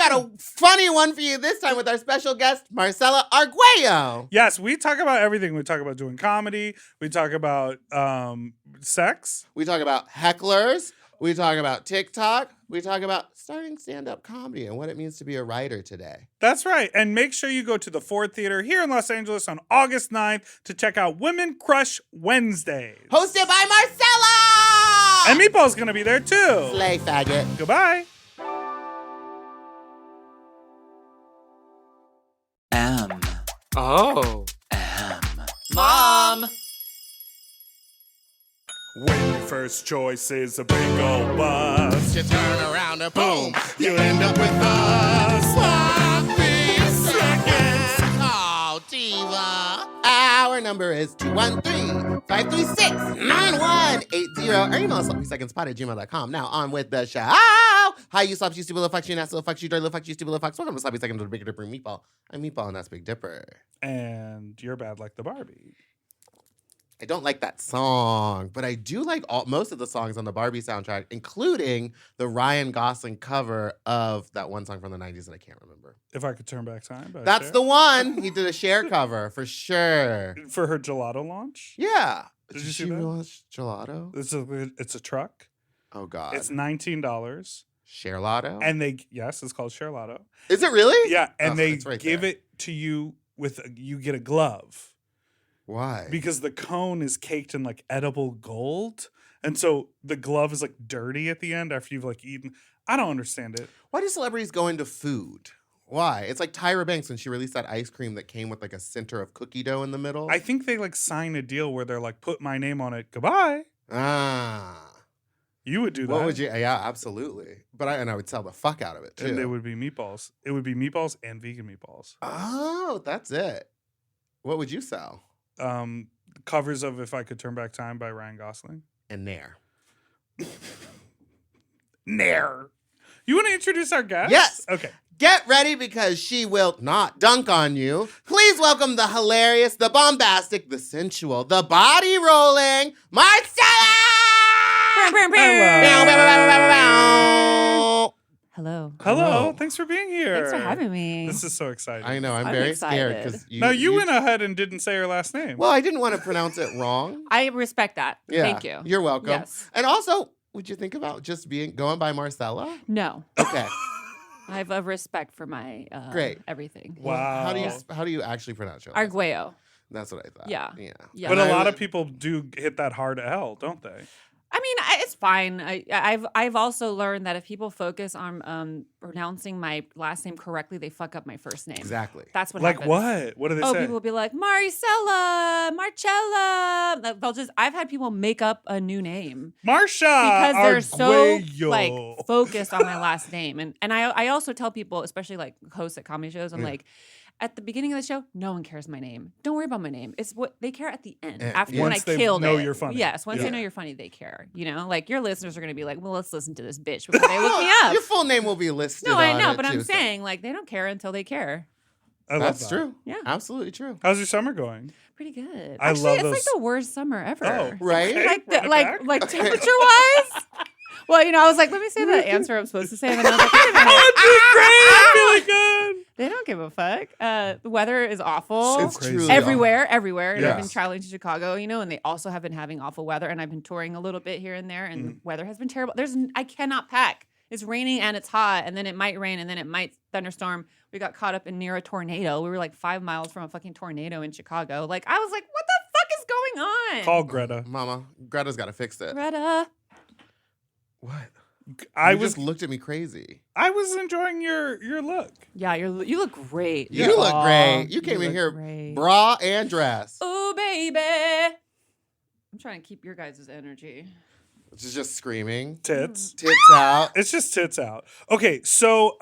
got a funny one for you this time with our special guest, Marcella Arguello. Yes, we talk about everything. We talk about doing comedy. We talk about sex. We talk about hecklers. We talk about TikTok. We talk about starting stand-up comedy and what it means to be a writer today. That's right. And make sure you go to the Ford Theater here in Los Angeles on August 9th to check out Women Crush Wednesdays. Hosted by Marcella! And Meatball's going to be there too. Slay faggot. Goodbye. Oh. Mom! When your first choice is a big old bus, You turn around and boom, you end up with us. Sloppy seconds. Oh, diva. Our number is 213-536-9180. Or email us sloppysecondspot@gmail.com. Now on with the show. Hi, you sloppy, you stupid little fucks, you nasty little fucks, you dirty little fucks, you stupid little fucks. Welcome to Sloppy Seconds with Big Dipper and Meatball. I'm Meatball and that's Big Dipper. and you're bad like the Barbie. I don't like that song, but I do like most of the songs on the Barbie soundtrack, including the Ryan Gosling cover of that one song from the 90s that I can't remember. If I Could Turn Back Time. That's the one. He did a Cher cover for sure. For her gelato launch. Yeah. Did you see she that? launch gelato? It's a truck. Oh God. It's $19. Cher Lotto? And it's called Cher Lotto. Is it really? Yeah, and they it's right give there. it to you you get a glove. Why? Because the cone is caked in like edible gold. And so the glove is like dirty at the end after you've like eaten. I don't understand it. Why do celebrities go into food? Why? It's like Tyra Banks when she released that ice cream that came with like a center of cookie dough in the middle. I think they like sign a deal where they're like, put my name on it. Goodbye. You would do that. What would you? Yeah, absolutely. But I would sell the fuck out of it too. And it would be meatballs. It would be meatballs and vegan meatballs. Oh, that's it. What would you sell? Covers of If I Could Turn Back Time by Ryan Gosling. And Nair. Nair. You want to introduce our guest? Yes. Okay. Get ready because she will not dunk on you. Please welcome the hilarious, the bombastic, the sensual, the body rolling, Marcella! Hello. Hello. Thanks for being here. Thanks for having me. This is so exciting. I know, I'm I'm very excited. scared because Now, you went ahead and didn't say her last name. Well, I didn't want to pronounce it wrong. I respect that. Yeah, Thank you. You're welcome. Yes. And also, would you think about just going by Marcella? No. Okay. I have a respect for my Great. everything. Wow. How do you actually pronounce your last name? Arguello. That's what I thought. Yeah. Yeah. Yeah. But And a lot of people do hit that hard L, don't they? I mean, it's fine. I've also learned that if people focus on pronouncing my last name correctly, they fuck up my first name. Exactly. That's what Like happens. what? What do they say? People will be like, Marcella, Marcella. I've had people make up a new name. Marsha Because they're so Arguello. like focused on my last name. And I also tell people, especially like hosts at comedy shows, I'm like, at the beginning of the show, no one cares my name. Don't worry about my name. It's what they care at the end. After when I Once they killed know it. you're funny. Yes, once Yeah. they know you're funny, they care. You know, like your listeners are going to be like, well, let's listen to this bitch before they look me up. Your full name will be listed. No, I on know, it but I'm too, so- saying like they don't care until they care. I love That's that. true. Yeah. Absolutely true. How's your summer going? Pretty good. I Actually, love it's those- like the worst summer ever. Oh, Right? okay. Like Run it back. like temperature wise. Well, you know, I was like, let me say the answer I'm supposed to say, and then I was like, wait a minute. I'm doing great. I'm feeling good. They don't give a fuck. The weather is awful. It's crazy. truly everywhere. And I've been Yes. traveling to Chicago, you know, and they also have been having awful weather. And I've been touring a little bit here and there, and the weather has been terrible. I cannot pack. It's raining and it's hot, and then it might rain, and then it might thunderstorm. We got caught up in near a tornado. We were like 5 miles from a fucking tornado in Chicago. Like, I was like, what the fuck is going on? Call Greta. Mama, Greta's got to fix it. Greta. What? I You was just looked at me crazy. enjoying your look. Yeah, you look great. You look great. You came in look here great. bra and dress. Oh, baby. I'm trying to keep your guys' energy. Which is just screaming. Tits. Tits out. It's just tits out. Okay, so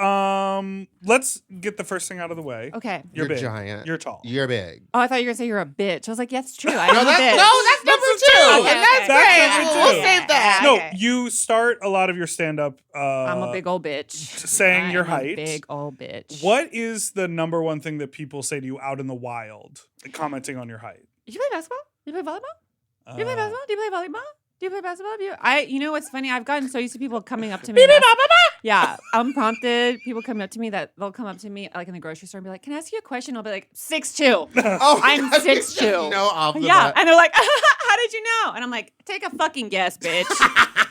let's get the first thing out of the way. Okay. You're big. giant. You're tall. You're big. Oh, I thought you were going to say you're a bitch. I was like, yeah, it's true. I No, am a bitch. that's number two. Okay, And that's okay. great. That's number We'll two. save that. No, Okay. you start a lot of your stand-up I'm a big old bitch. saying your I'm a height. big old bitch. What is the number one thing that people say to you out in the wild, commenting on your height? You play basketball? You play volleyball? You play basketball? Do you play volleyball? Do you play basketball? You know what's funny? I've gotten so used to people coming up to me. Yeah, unprompted. People coming up to me they'll come up to me like in the grocery store and be like, "Can I ask you a question?" I'll be like, 6'2". Oh, I'm 6'2". Off the Yeah, bat. and they're like, "How did you know?" And I'm like, "Take a fucking guess, bitch.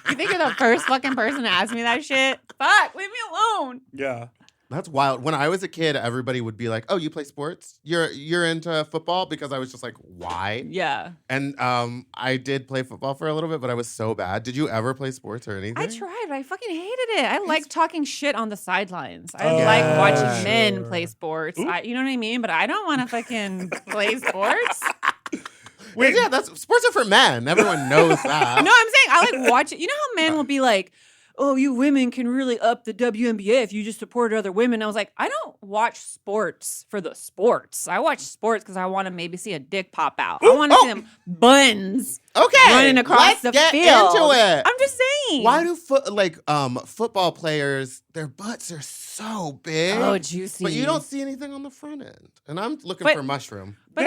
You think you're the first fucking person to ask me that shit? Fuck, leave me alone." Yeah. That's wild. When I was a kid, everybody would be like, "Oh, you play sports? You're into football?" Because I was just like, "Why?" Yeah, And I did play football for a little bit, but I was so bad. Did you ever play sports or anything? I tried, but I fucking hated it. I like talking shit on the sidelines. I Oh, like watching yeah. men sure. play sports. Oop. You know what I mean? But I don't want to fucking play sports. Wait, Yeah, that's sports are for men. Everyone knows that. No, I'm saying I like watch it. You know how men will be like, "Oh, you women can really up the WNBA if you just support other women." I was like, I don't watch sports for the sports. I watch sports because I want to maybe see a dick pop out. I want to see them buns Okay, running across let's the get field. into it. I'm just saying. Why do football players, their butts are so big? Oh, juicy. But you don't see anything on the front end. And I'm looking But- for mushroom. But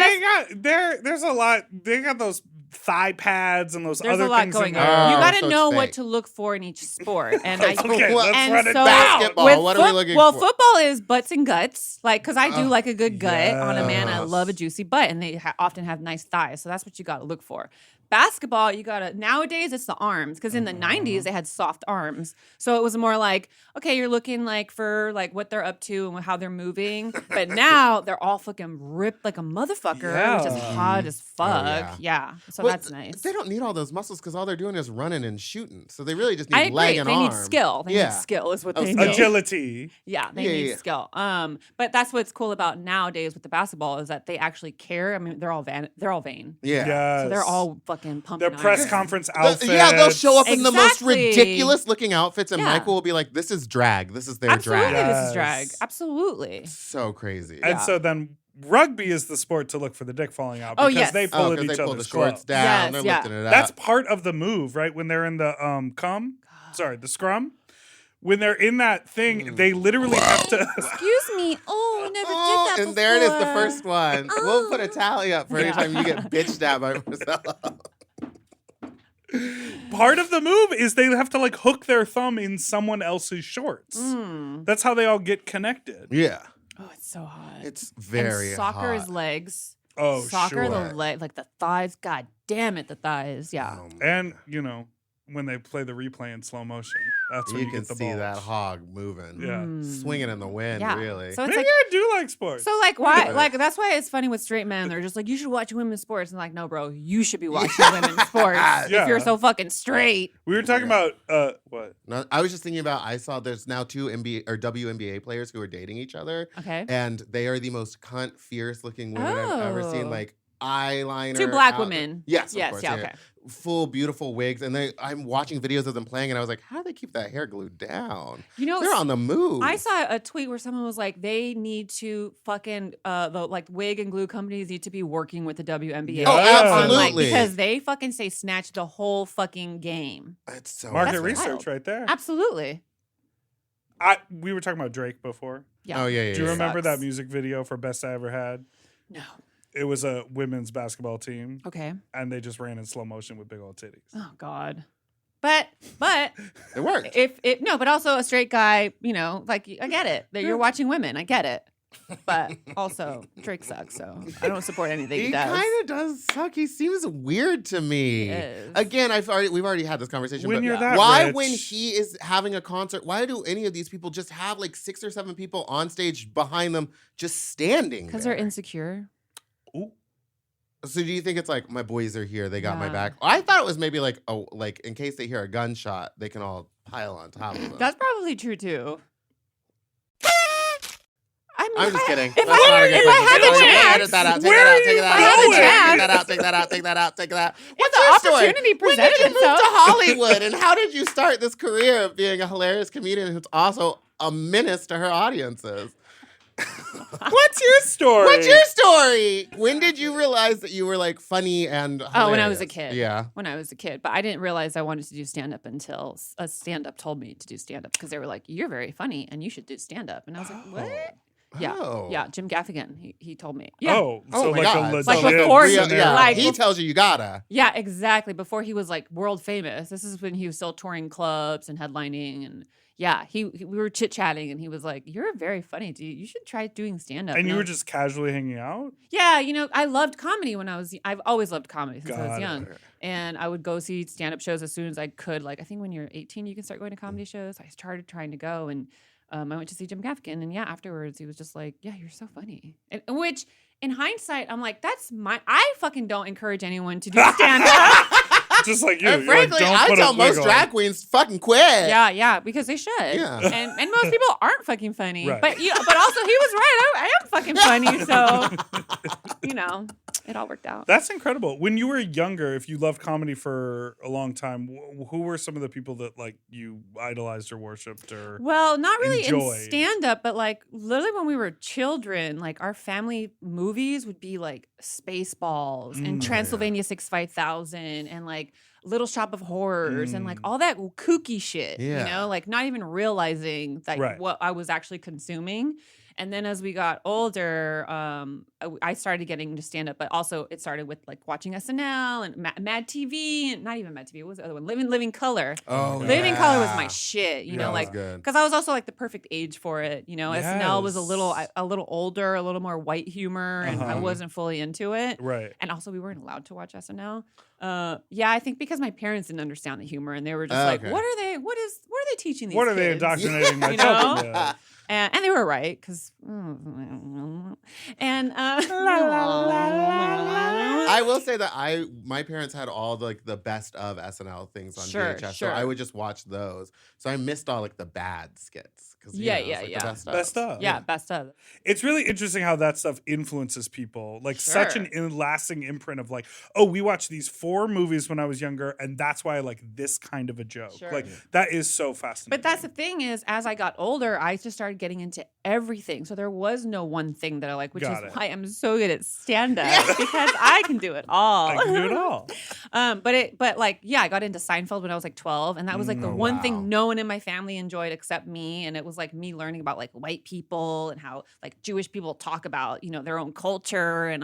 there's a lot. They got those thigh pads and those there's other a lot things going in on. there. You Oh, got to so it's know what fake. to look for in each sport. And I Okay, let's and run it so down. Basketball, with what are we looking well, for? football is butts and guts. Like, because I do like a good gut on a man. I Yes. love a juicy butt, and they often have nice thighs. So that's what you got to look for. Basketball, you gotta nowadays it's the arms because in the '90s they had soft arms, so it was more like, okay, you're looking like for like what they're up to and how they're moving. But now they're all fucking ripped like a motherfucker, which is Yeah. hot as fuck. yeah. Yeah, so Well, that's nice. They don't need all those muscles because all they're doing is running and shooting. So they really just I need agree. leg and They arm. need skill. They Yeah. need skill is what Oh, they skill. need. Agility. Yeah, they Yeah, need yeah. skill. But that's what's cool about nowadays with the basketball is that they actually care. I mean, they're all vain. Yeah. Yes. So they're all fucking pumping. Their press iron. conference outfits. Yeah, they'll show up in the most Exactly. ridiculous looking outfits, and Yeah. Michael will be like, "This is drag. This is their Absolutely, drag." this is drag. Yes. Absolutely. So crazy. And Yeah. so then rugby is the sport to look for the dick falling out Oh, because yes. they pull at because each they pull the other's shorts clothes. down. Yes, They're yeah. lifting it up. That's part of the move, right? When they're in the the scrum. When they're in that thing, they literally have to. Excuse me. Oh, never Oh, did that and there it is, the before. first one. We'll put a tally up for any Yeah. time you get bitched at by Marcella. Part of the move is they have to like hook their thumb in someone else's shorts. Mm. That's how they all get connected. Yeah, Oh, it's so hot. it's very and soccer hot. is legs. Oh, Soccer, sure. the leg, like the thighs. God damn it, the thighs. Yeah. And when they play the replay in slow motion, that's when you you can get the see balls. that hog moving, Yeah. swinging in the wind. Yeah. Really. So it's Maybe like I do like sports. So like why Yeah. like that's why it's funny with straight men. They're just like, you should watch women's sports. And like, no, bro, you should be watching women's sports Yeah. if you're so fucking straight. we were talking about what? No, I was just thinking about. I saw there's now 2 NBA or WNBA players who are dating each other, Okay. and they are the most cunt, fierce-looking women I've ever seen. Oh. Like eyeliner. 2 black out- women. Yes. Of Yes. course, Yeah. Okay. Full beautiful wigs, and I'm watching videos of them playing, and I was like, how do they keep that hair glued down? You know, They're on the move. I saw a tweet where someone was like, they need to fucking the like wig and glue companies need to be working with the WNBA. Oh, Yeah. on, like, absolutely. because they fucking say snatch the whole fucking game. It's so Market That's research wild. right there. Absolutely. We were talking about Drake before. Yeah. Oh yeah. Do you remember Sucks. that music video for Best I Ever Had? No. It was a women's basketball team, Okay. and they just ran in slow motion with big old titties. Oh God. But It worked. if it no, but also a straight guy, like I get it that you're watching women. I get it. But also Drake sucks, so I don't support anything he He does. kind of does suck. He seems weird to me. He is. Again, we've already had this conversation. When but you're that why, rich- when he is having a concert, why do any of these people just have like 6 or 7 people on stage behind them just standing? Because there? they're insecure. Ooh. So do you think it's like my boys are here, they got my Yeah. back? I thought it was maybe like in case they hear a gunshot, they can all pile on top of them. That's probably true too. I mean, I'm just kidding. If That's I, not a good if I had question. the Edit chance, that out. Take Where that are out. Take you that going? out. Take Take that that out. Take that out. Take that out. Take that out. if What's the your story? opportunity When presented did you move itself, to Hollywood, and how did you start this career of being a hilarious comedian who's also a menace to her audiences? What's your story? What's your story? When did you realize that you were like funny and hilarious? Oh, when I was a kid. Yeah. When I was a kid, but I didn't realize I wanted to do stand up until a stand up told me to do stand up because they were like, "You're very funny and you should do stand up," and I was like, "What?" Yeah. Oh. Yeah. Jim Gaffigan. He told me. Yeah. Oh, Oh so my like God. a So Like legit before he- real- scenario. like- he tells you gotta. Yeah, exactly. Before he was like world famous. This is when he was still touring clubs and headlining. And yeah, we were chit chatting and he was like, "You're very funny, dude. You should try doing stand up." And you were just casually hanging out? yeah, I loved comedy when I've always loved comedy since I Got was it. young. And I would go see stand up shows as soon as I could. Like, I think when you're 18, you can start going to comedy shows. I started trying to go and I went to see Jim Gaffigan. And yeah, afterwards, he was just like, "Yeah, you're so funny." And which, in hindsight, I'm like, I fucking don't encourage anyone to do stand up. Just like you. And You're like, frankly, don't I put a tell most wig on. drag queens fucking quit. Yeah, because they should. Yeah. And most people aren't fucking funny. Right. But also he was right. I am fucking funny. So, it all worked out. That's incredible. When you were younger, if you loved comedy for a long time, who were some of the people that like you idolized or worshipped or Well, not really enjoyed? in stand up, but like literally when we were children, like our family movies would be like Spaceballs and Transylvania 65000 and like Little Shop of Horrors and like all that kooky shit, Yeah. like not even realizing that Right. what I was actually consuming. And then as we got older, I started getting into stand up, but also it started with like watching SNL and Mad TV, and not even Mad TV. What was the other one? Living Color. Oh, Living Color was my yeah. shit. That was Like good. because I was also like the perfect age for it. SNL was a little Yes. older, a little more white humor, and I Uh-huh. wasn't fully into it. Right. And also, we weren't allowed to watch SNL. Yeah, I think because my parents didn't understand the humor, and they were just like, Okay. "What are they? What are they teaching these? What are they kids?" indoctrinating my You know? children with? And they were right because, I will say that my parents had all the best of SNL things on Sure, VHS, so sure. I would just watch those. So I missed all like the bad skits. Yeah. The best of. Best of. yeah, best of. It's really interesting how that stuff influences people. Like such Sure. an lasting imprint of like, oh, we watched these 4 movies when I was younger, and that's why I like this kind of a joke. Sure. Like that is so fascinating. But that's the thing is, as I got older, I just started getting into everything. So there was no one thing that I like, which Got is it. why I'm so good at stand up because I can do it all. I can do it all. But I got into Seinfeld when I was like 12, and that was like the Oh, one wow. thing no one in my family enjoyed except me, and it was like me learning about like white people and how like Jewish people talk about their own culture, and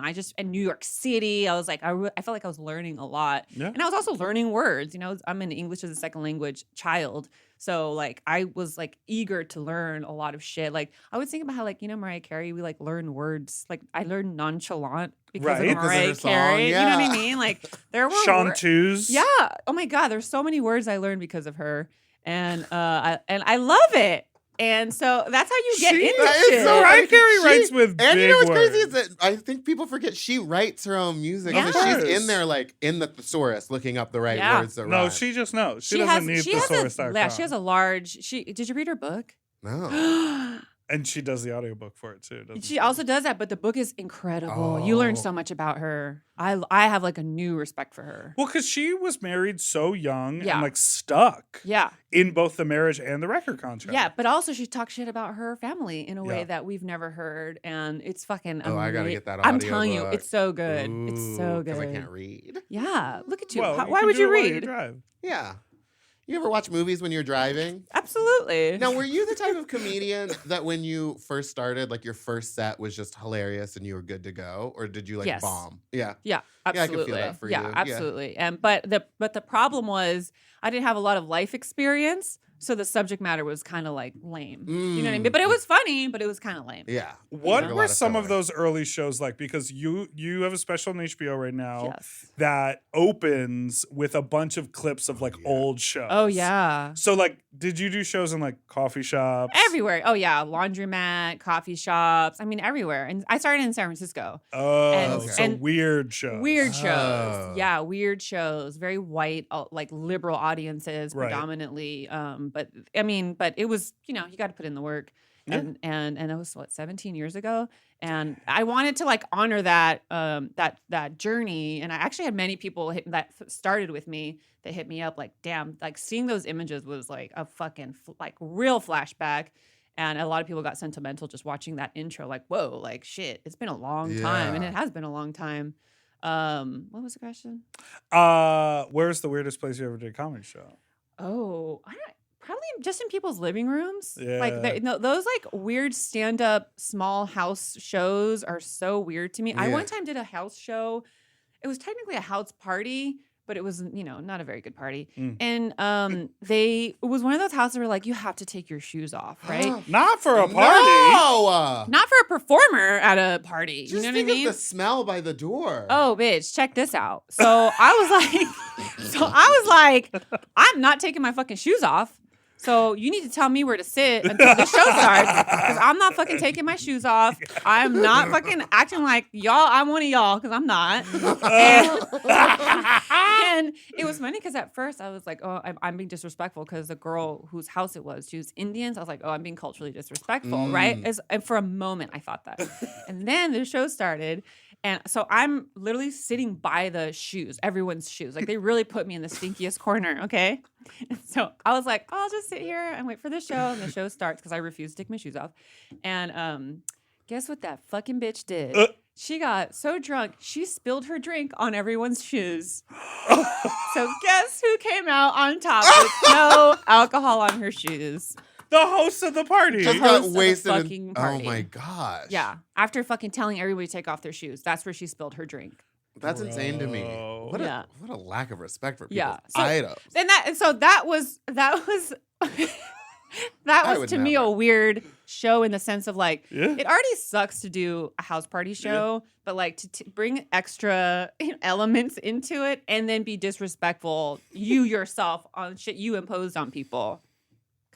New York City. I was like I felt like I was learning a lot, Yeah. and I was also learning words. I'm an English as a second language child. So like I was like eager to learn a lot of shit. Like I would think about how like Mariah Carey, we like learn words. Like I learned nonchalant because Right. of Because of Mariah her song, Carey. You know what yeah. I mean? Like there were Chanteuse. yeah. Oh my God, there's so many words I learned because of her, and I love it. And so that's how you get into That is shit. so Mariah right. Carey writes with And big you know what's words. crazy is that I think people forget she writes her own music. Yeah. So Of she's course. in there like in the thesaurus looking up the right Yeah. words that No, rhyme. she just knows. She, She doesn't has need she has thesaurus.com. she has a large. Did you read her book? No. And she does the audiobook for it too. doesn't She also does that, but the book is incredible. You learn Oh. so much about her. I have like a new respect for her. Well, because she was married so young Yeah. and like stuck Yeah. in both the marriage and the record contract. Yeah, but also she talks shit about her family in a way Yeah. that we've never heard, and it's fucking. Oh, I gotta ama- get that I'm telling you, audiobook. it's so good. It's so Because good. I can't read. Yeah, look at you. Well, Why can would do you it while you read? drive. Yeah. You ever watch movies when you're driving? Absolutely. Now, were you the type of comedian that when you first started, like your first set was just hilarious and you were good to go, or did you like Yes. bomb? Yeah. Yeah, I can feel absolutely. that for yeah, you. Yeah. absolutely. And but the problem was I didn't have a lot of life experience, so the subject matter was kind of like lame. You know what I mean? But it was funny, but it was kind of lame. Yeah. What Like a were lot of some of filler. those early shows like? Because you have a special on HBO right now Yes. that opens with a bunch of clips of like old shows. Oh yeah. So like, did you do shows in like coffee shops? Everywhere. Oh yeah, laundromat, coffee shops. I mean everywhere. And I started in San Francisco. Oh, And- so and weird shows. Weird shows. Oh. Yeah, weird shows. Very white, like liberal audiences Right. predominantly. But it was, you got to put in the work. Yeah. And that was 17 years ago. And I wanted to like honor that that journey. And I actually had many people that started with me that hit me up like, damn, like seeing those images was like a fucking like real flashback. And a lot of people got sentimental just watching that intro. Like, whoa, like shit, it's been a long time, and Yeah. it has been a long time. What was the question? Where's the weirdest place you ever did a comedy show? Oh, Probably just in people's living rooms. Yeah. Like those like weird stand-up small house shows are so weird to me. I Yeah. one time did a house show. It was technically a house party, but it was, not a very good party. And it was one of those houses where like you have to take your shoes off, right? Not for a party. No! Not for a performer at a party. Just You know what I think mean? of the smell by the door. Oh, bitch, check this out. So I was like, I'm not taking my fucking shoes off. So you need to tell me where to sit until the show starts, because I'm not fucking taking my shoes off. I'm not fucking acting like y'all. I'm one of y'all, because I'm not. And it was funny because at first I was like, oh, I'm being disrespectful because the girl whose house it was, she was Indian. So I was like, oh, I'm being culturally disrespectful, right? And for a moment I thought that. And then the show started. And so I'm literally sitting by the shoes, everyone's shoes. Like they really put me in the stinkiest corner, okay? And so I was like, I'll just sit here and wait for the show. And the show starts because I refuse to take my shoes off. And guess what that fucking bitch did? She got so drunk, she spilled her drink on everyone's shoes. So guess who came out on top with no alcohol on her shoes? The host of the party. Just host got of the wasted. fucking Oh party. my gosh. Yeah. After fucking telling everybody to take off their shoes. That's where she spilled her drink. That's insane to me. Bro. What Yeah. a lack of respect for people's Yeah. So- items. And that was would to me never. a weird show in the sense of like Yeah. it already sucks to do a house party show, but like to bring extra elements into it and then be disrespectful you yourself on shit you imposed on people.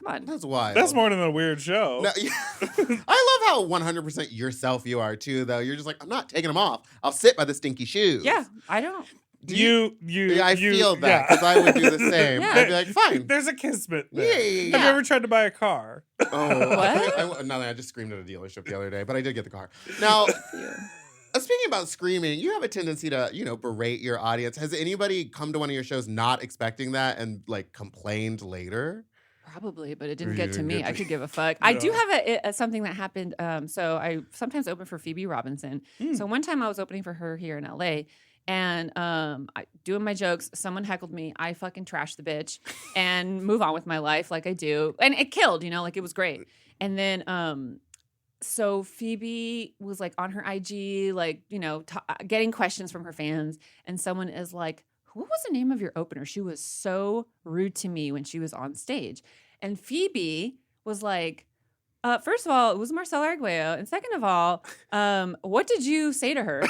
Come on. That's wild. That's more than a weird show. No, I love how 100% yourself you are too, though. You're just like, I'm not taking them off. I'll sit by the stinky shoes. Yeah, I don't. Yeah, I feel that because I would do the same. Yeah. I'd be like, fine. There's a kismet Yeah, there. yeah, yeah. Have you ever tried to buy a car? Oh, What? I just screamed at a dealership the other day, but I did get the car. Now, speaking about screaming, you have a tendency to, berate your audience. Has anybody come to one of your shows not expecting that and like complained later? Probably, but it didn't You get to didn't me. get I to- could give a fuck. I do have something that happened. So I sometimes open for Phoebe Robinson. So one time I was opening for her here in LA, and doing my jokes. Someone heckled me. I fucking trashed the bitch and move on with my life like I do, and it killed. Like it was great. And then so Phoebe was like on her IG, like getting questions from her fans, and someone is like, what was the name of your opener? She was so rude to me when she was on stage. And Phoebe was like, first of all, it was Marcella Arguello. And second of all, what did you say to her?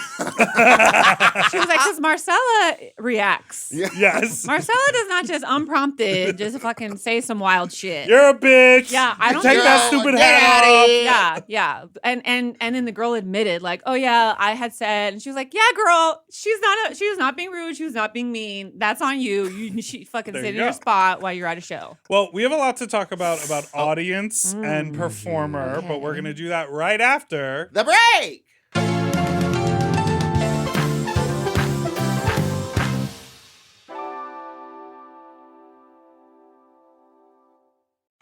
She was like, because Marcella reacts. Yeah. Yes. Marcella does not just unprompted just fucking say some wild shit. You're a bitch. Yeah, I don't Take think- that stupid Get hat outta off. here. Yeah. And then the girl admitted, like, oh yeah, I had said, and she was like, yeah, girl, she was not being rude, she was not being mean. That's on you. She fucking There sit you in your go. spot while you're at a show. Well, we have a lot to talk about audience and performer, but we're going to do that right after. The break!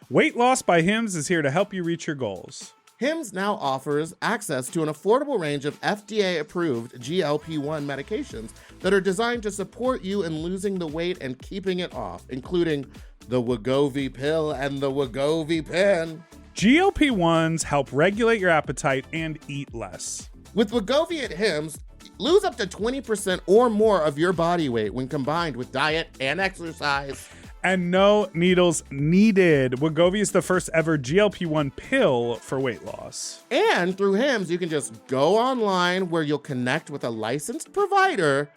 Weight Loss by Hims is here to help you reach your goals. Hims now offers access to an affordable range of FDA-approved GLP-1 medications that are designed to support you in losing the weight and keeping it off, including the Wegovy pill and the Wegovy pen. GLP-1s help regulate your appetite and eat less. With Wegovy at Hims, lose up to 20% or more of your body weight when combined with diet and exercise. And no needles needed. Wegovy is the first ever GLP-1 pill for weight loss. And through Hims, you can just go online where you'll connect with a licensed provider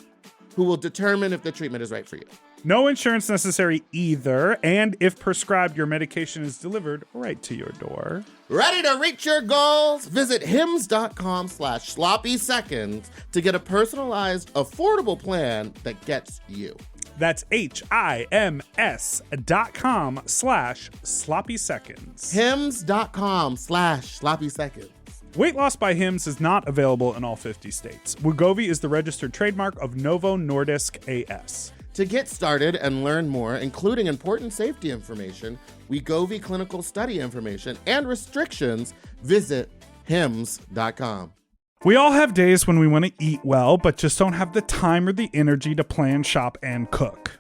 who will determine if the treatment is right for you. No insurance necessary either, and if prescribed, your medication is delivered right to your door. Ready to reach your goals? Visit hims.com/sloppy seconds to get a personalized, affordable plan that gets you. That's HIMS.com/sloppy seconds. Hims.com/sloppy seconds. Weight Loss by Hims is not available in all 50 states. Wegovy is the registered trademark of Novo Nordisk AS. To get started and learn more, including important safety information, Wegovy clinical study information, and restrictions, visit hims.com. We all have days when we want to eat well, but just don't have the time or the energy to plan, shop, and cook.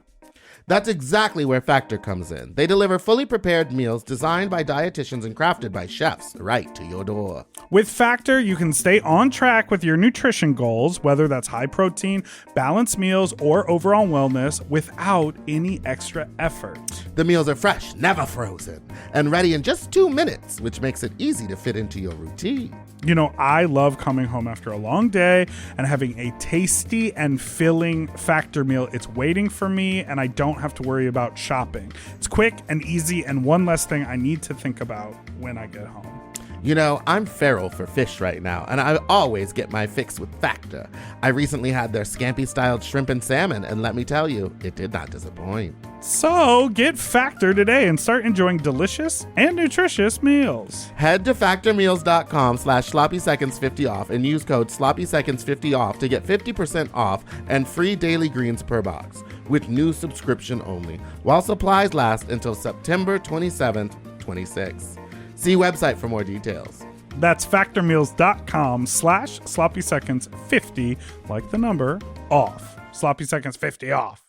That's exactly where Factor comes in. They deliver fully prepared meals designed by dietitians and crafted by chefs right to your door. With Factor, you can stay on track with your nutrition goals, whether that's high protein, balanced meals, or overall wellness, without any extra effort. The meals are fresh, never frozen, and ready in just 2 minutes, which makes it easy to fit into your routine. You know, I love coming home after a long day and having a tasty and filling Factor meal. It's waiting for me, and I don't have to worry about shopping. It's quick and easy, and one less thing I need to think about when I get home. You know, I'm feral for fish right now, and I always get my fix with Factor. I recently had their scampi-styled shrimp and salmon, and let me tell you, it did not disappoint. So get Factor today and start enjoying delicious and nutritious meals. Head to factormeals.com/sloppyseconds50 off and use code sloppyseconds50 off to get 50% off and free daily greens per box with new subscription only while supplies last until September 27th, 26. See website for more details. That's factormeals.com/sloppyseconds50, like the number, off. Sloppy Seconds 50 off.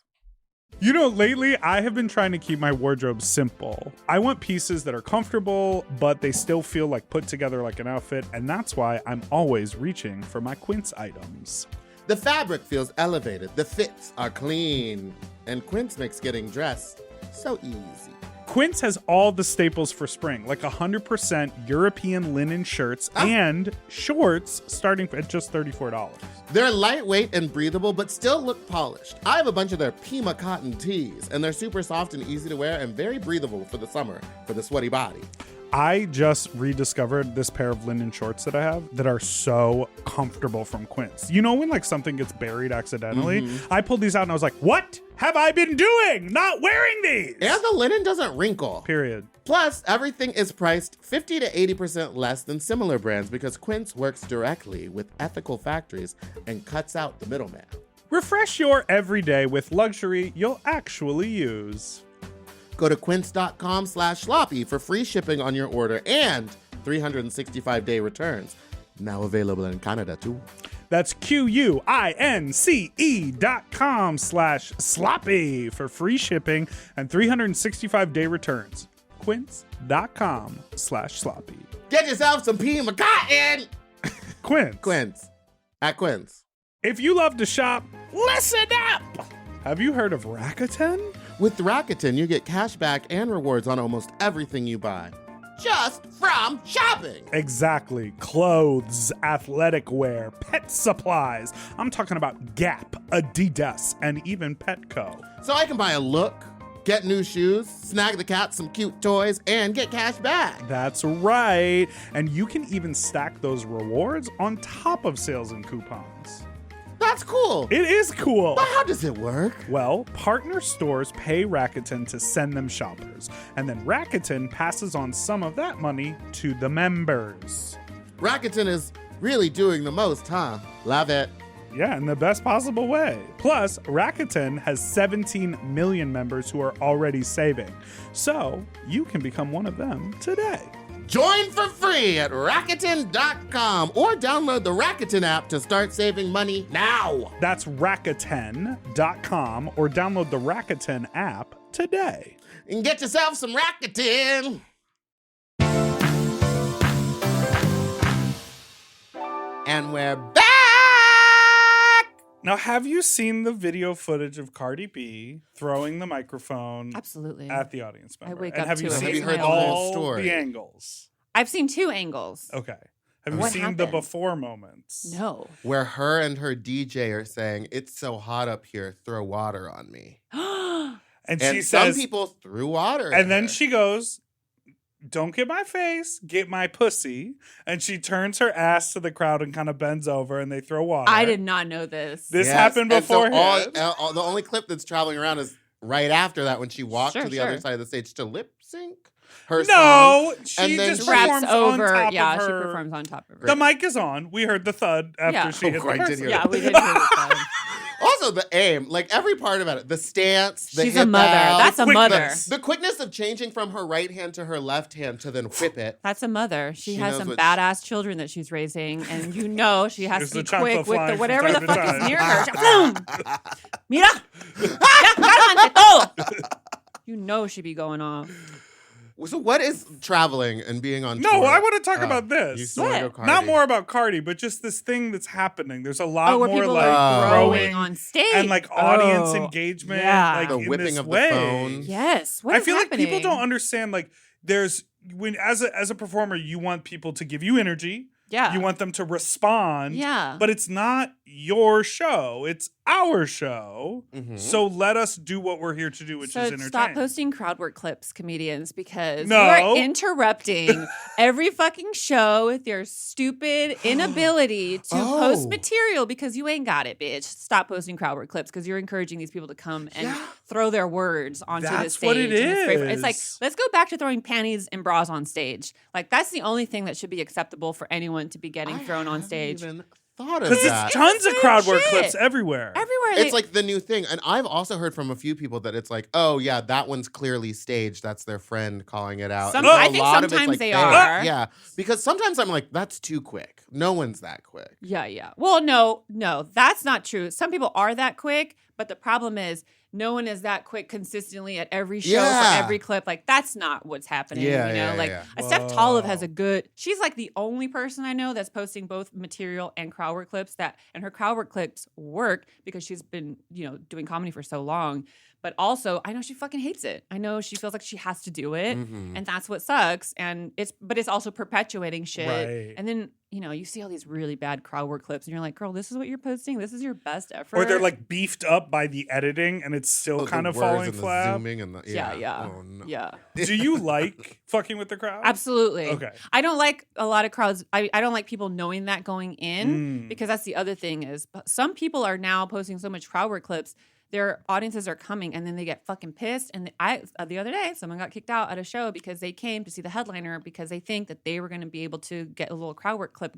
You know, lately I have been trying to keep my wardrobe simple. I want pieces that are comfortable, but they still feel like put together like an outfit, and that's why I'm always reaching for my Quince items. The fabric feels elevated, the fits are clean, and Quince makes getting dressed so easy. Quince has all the staples for spring, like 100% European linen shirts and shorts starting at just $34. They're lightweight and breathable, but still look polished. I have a bunch of their Pima cotton tees, and they're super soft and easy to wear and very breathable for the summer, for the sweaty body. I just rediscovered this pair of linen shorts that I have that are so comfortable from Quince. You know when like something gets buried accidentally? Mm-hmm. I pulled these out and I was like, what have I been doing? Not wearing these! And the linen doesn't wrinkle. Period. Plus, everything is priced 50 to 80% less than similar brands because Quince works directly with ethical factories and cuts out the middleman. Refresh your everyday with luxury you'll actually use. Go to quince.com/sloppy for free shipping on your order and 365-day returns. Now available in Canada, too. That's QUINCE.com/sloppy for free shipping and 365-day returns. Quince.com/sloppy. Get yourself some Pima cotton! Quince. Quince. At Quince. If you love to shop, listen up! Have you heard of Rakuten? With Rakuten, you get cash back and rewards on almost everything you buy. Just from shopping. Exactly. Clothes, athletic wear, pet supplies. I'm talking about Gap, Adidas, and even Petco. So I can buy a look, get new shoes, snag the cat some cute toys, and get cash back. That's right. And you can even stack those rewards on top of sales and coupons. That's cool. It is cool. But how does it work? Well, partner stores pay Rakuten to send them shoppers, and then Rakuten passes on some of that money to the members. Rakuten is really doing the most, huh? Love it. Yeah, in the best possible way. Plus, Rakuten has 17 million members who are already saving. So, you can become one of them today. Join for free at Rakuten.com or download the Rakuten app to start saving money now. That's Rakuten.com or download the Rakuten app today. And get yourself some Rakuten. And we're back! Now, have you seen the video footage of Cardi B throwing the microphone Absolutely. at the audience member? I wake and up have to you it. seen Have you heard the all whole story? the angles? I've seen 2 angles. Okay. Have you What seen the happened? before moments? No. Where her and her DJ are saying, "It's so hot up here, throw water on me." And And she some says, people threw water at and then her. she goes, "Don't get my face, get my pussy." And she turns her ass to the crowd and kind of bends over, and they throw water. I did not know this. This Yes, happened and so beforehand. the only clip that's traveling around is right after that when she walked Sure, to the sure. other side of the stage to lip sync her song. No, she And then just she performs Raps on over. top Yeah, of she her. performs on top of her. The mic is on. We heard the thud after Yeah. she hit Oh, I the did person. hear Yeah, we did hear it. Also, also the aim, like every part about it, the stance, the She's hip a mother. out, That's a mother. The quickness of changing from her right hand to her left hand to then whip it. That's a mother. She has knows some what badass children that she's raising, and she has There's to be the quick chancla with flying the from whatever the time to fuck is time. near her. Boom! Mira! Ya, cálmate todo! You know she be going off. So what is traveling and being on No, tour? I want to talk Oh, about You this. still wanna go What? Cardi. Not more about Cardi, but just this thing that's happening. There's a lot where more people like are growing growing on stage and like audience Oh, engagement, yeah. like The in whipping this of the way. phone. Yes. What I is feel happening? like people don't understand. Like, there's when as a performer, you want people to give you energy. Yeah. You want them to respond. Yeah. But it's not your show. It's our show. Mhm. So let us do what we're here to do, which is entertain. Stop posting crowd work clips, comedians, because No. you are interrupting every fucking show with your stupid inability to post Oh. material because you ain't got it, bitch. Stop posting crowd work clips because you're encouraging these people to come and throw their words onto the That's stage. what it It's like, is. let's go back to throwing panties and bras on stage. Like, that's the only thing that should be acceptable for anyone to be getting thrown on stage. I haven't even thought of Because that. it's tons of same crowd work shit. clips everywhere. Everywhere. It's like the new thing. And I've also heard from a few people that it's like, oh, yeah, that one's clearly staged. That's their friend calling it out. Some- And I a think lot of it's, sometimes like, they fake. are. Yeah. Because sometimes I'm like, that's too quick. No one's that quick. Yeah. Well, no, that's not true. Some people are that quick, but the problem is no one is that quick consistently at every show Yeah. for every clip. Like, that's not what's happening. Yeah, you know, yeah, like yeah. Steph Tolov has a good. She's like the only person I know that's posting both material and crowd work clips. And her crowd work clips work because she's been doing comedy for so long. But also, I know she fucking hates it. I know she feels like she has to do it, and that's what sucks. And it's also perpetuating shit. Right. And then you see all these really bad crowd work clips, and you're like, girl, this is what you're posting. This is your best effort. Or they're like beefed up by the editing and it's still kind The of words falling and the flat. zooming and the, yeah, Oh, no. yeah. Do you like fucking with the crowd? Absolutely. Okay. I don't like a lot of crowds. I don't like people knowing that going in Mm. because that's the other thing is some people are now posting so much crowd work clips. Their audiences are coming and then they get fucking pissed. And the other day, someone got kicked out at a show because they came to see the headliner because they think that they were going to be able to get a little crowd work clip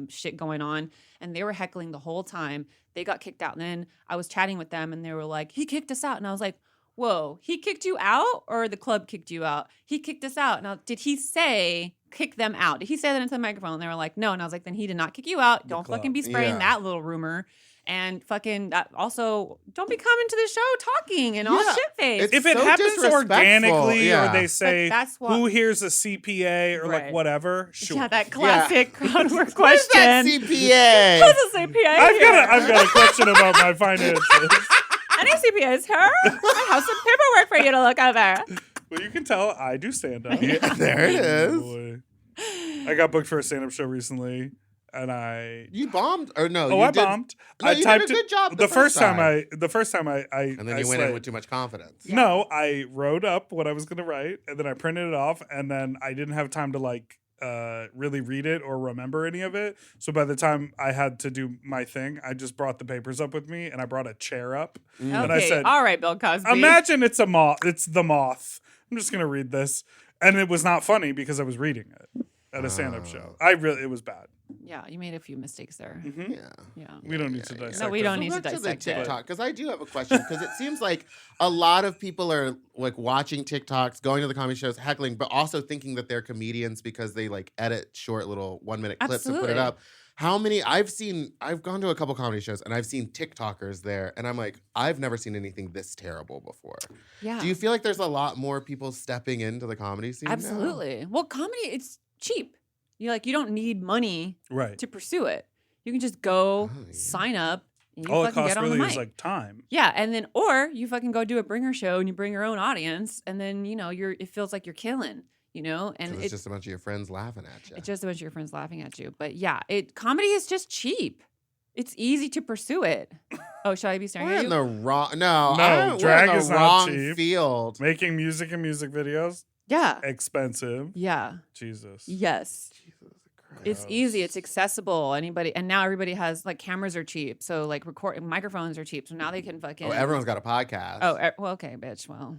shit going on. And they were heckling the whole time. They got kicked out. And then I was chatting with them and they were like, he kicked us out. And I was like, whoa, he kicked you out or the club kicked you out? He kicked us out. Now, did he say kick them out? Did he say that into the microphone? And they were like, no. And I was like, then he did not kick you out. Don't club. fucking be spreading Yeah. that little rumor. And fucking also, don't be coming to the show talking and all Yeah. shit face. It's If it so happens disrespectful, organically yeah. or they say, that's what- who here's a CPA or like Right. whatever, sure. Yeah, that classic crowd work What is that question. CPA? Who's a CPA I've here? got a question about my finances. Any CPAs here? I have some paperwork for you to look over. Well, you can tell I do stand up. Yeah, there it is. Boy. I got booked for a stand up show recently. And You bombed or no? I you did- bombed. No, I you typed did a good job the first time time. and then you went in with too much confidence. Yeah. No, I wrote up what I was gonna write, and then I printed it off, and then I didn't have time to like really read it or remember any of it. So by the time I had to do my thing, I just brought the papers up with me, and I brought a chair up, and I Okay, said, all right, Bill Cosby. "Imagine it's a moth. It's the moth. I'm just gonna read this," and it was not funny because I was reading it at a stand-up show. It was bad. Yeah, you made a few mistakes there. Yeah. Yeah. We don't need to dissect. No, we it. don't need to Back the dissect it. TikTok, because I do have a question. Because it seems like a lot of people are like watching TikToks, going to the comedy shows, heckling, but also thinking that they're comedians because they like edit short little 1-minute clips and put it Absolutely. up. How many I've gone to a couple comedy shows and I've seen TikTokers there, and I'm like, I've never seen anything this terrible before. Yeah. Do you feel like there's a lot more people stepping into the comedy scene now? Absolutely. Well, comedy, it's cheap. You don't need money Right. to pursue it. You can just go yeah. sign up and you All it fucking costs get on really the is mic. like time. Yeah, and then or you fucking go do a bringer show and you bring your own audience, and then it feels like you're killing, and 'Cause it's it's just a bunch of your friends laughing at you. it's just a bunch of your friends laughing at you. But yeah, comedy is just cheap. It's easy to pursue it. Oh, should I be staring We're at in you? the wrong. No, No, drag we're in is the not wrong cheap. field. Making music and music videos, Yeah. expensive. Yeah. Jesus. Yes. It's easy. It's accessible. And now everybody has like cameras are cheap. So like microphones are cheap. So now they can fucking. Oh, everyone's got a podcast. Oh, well, okay, bitch. Well,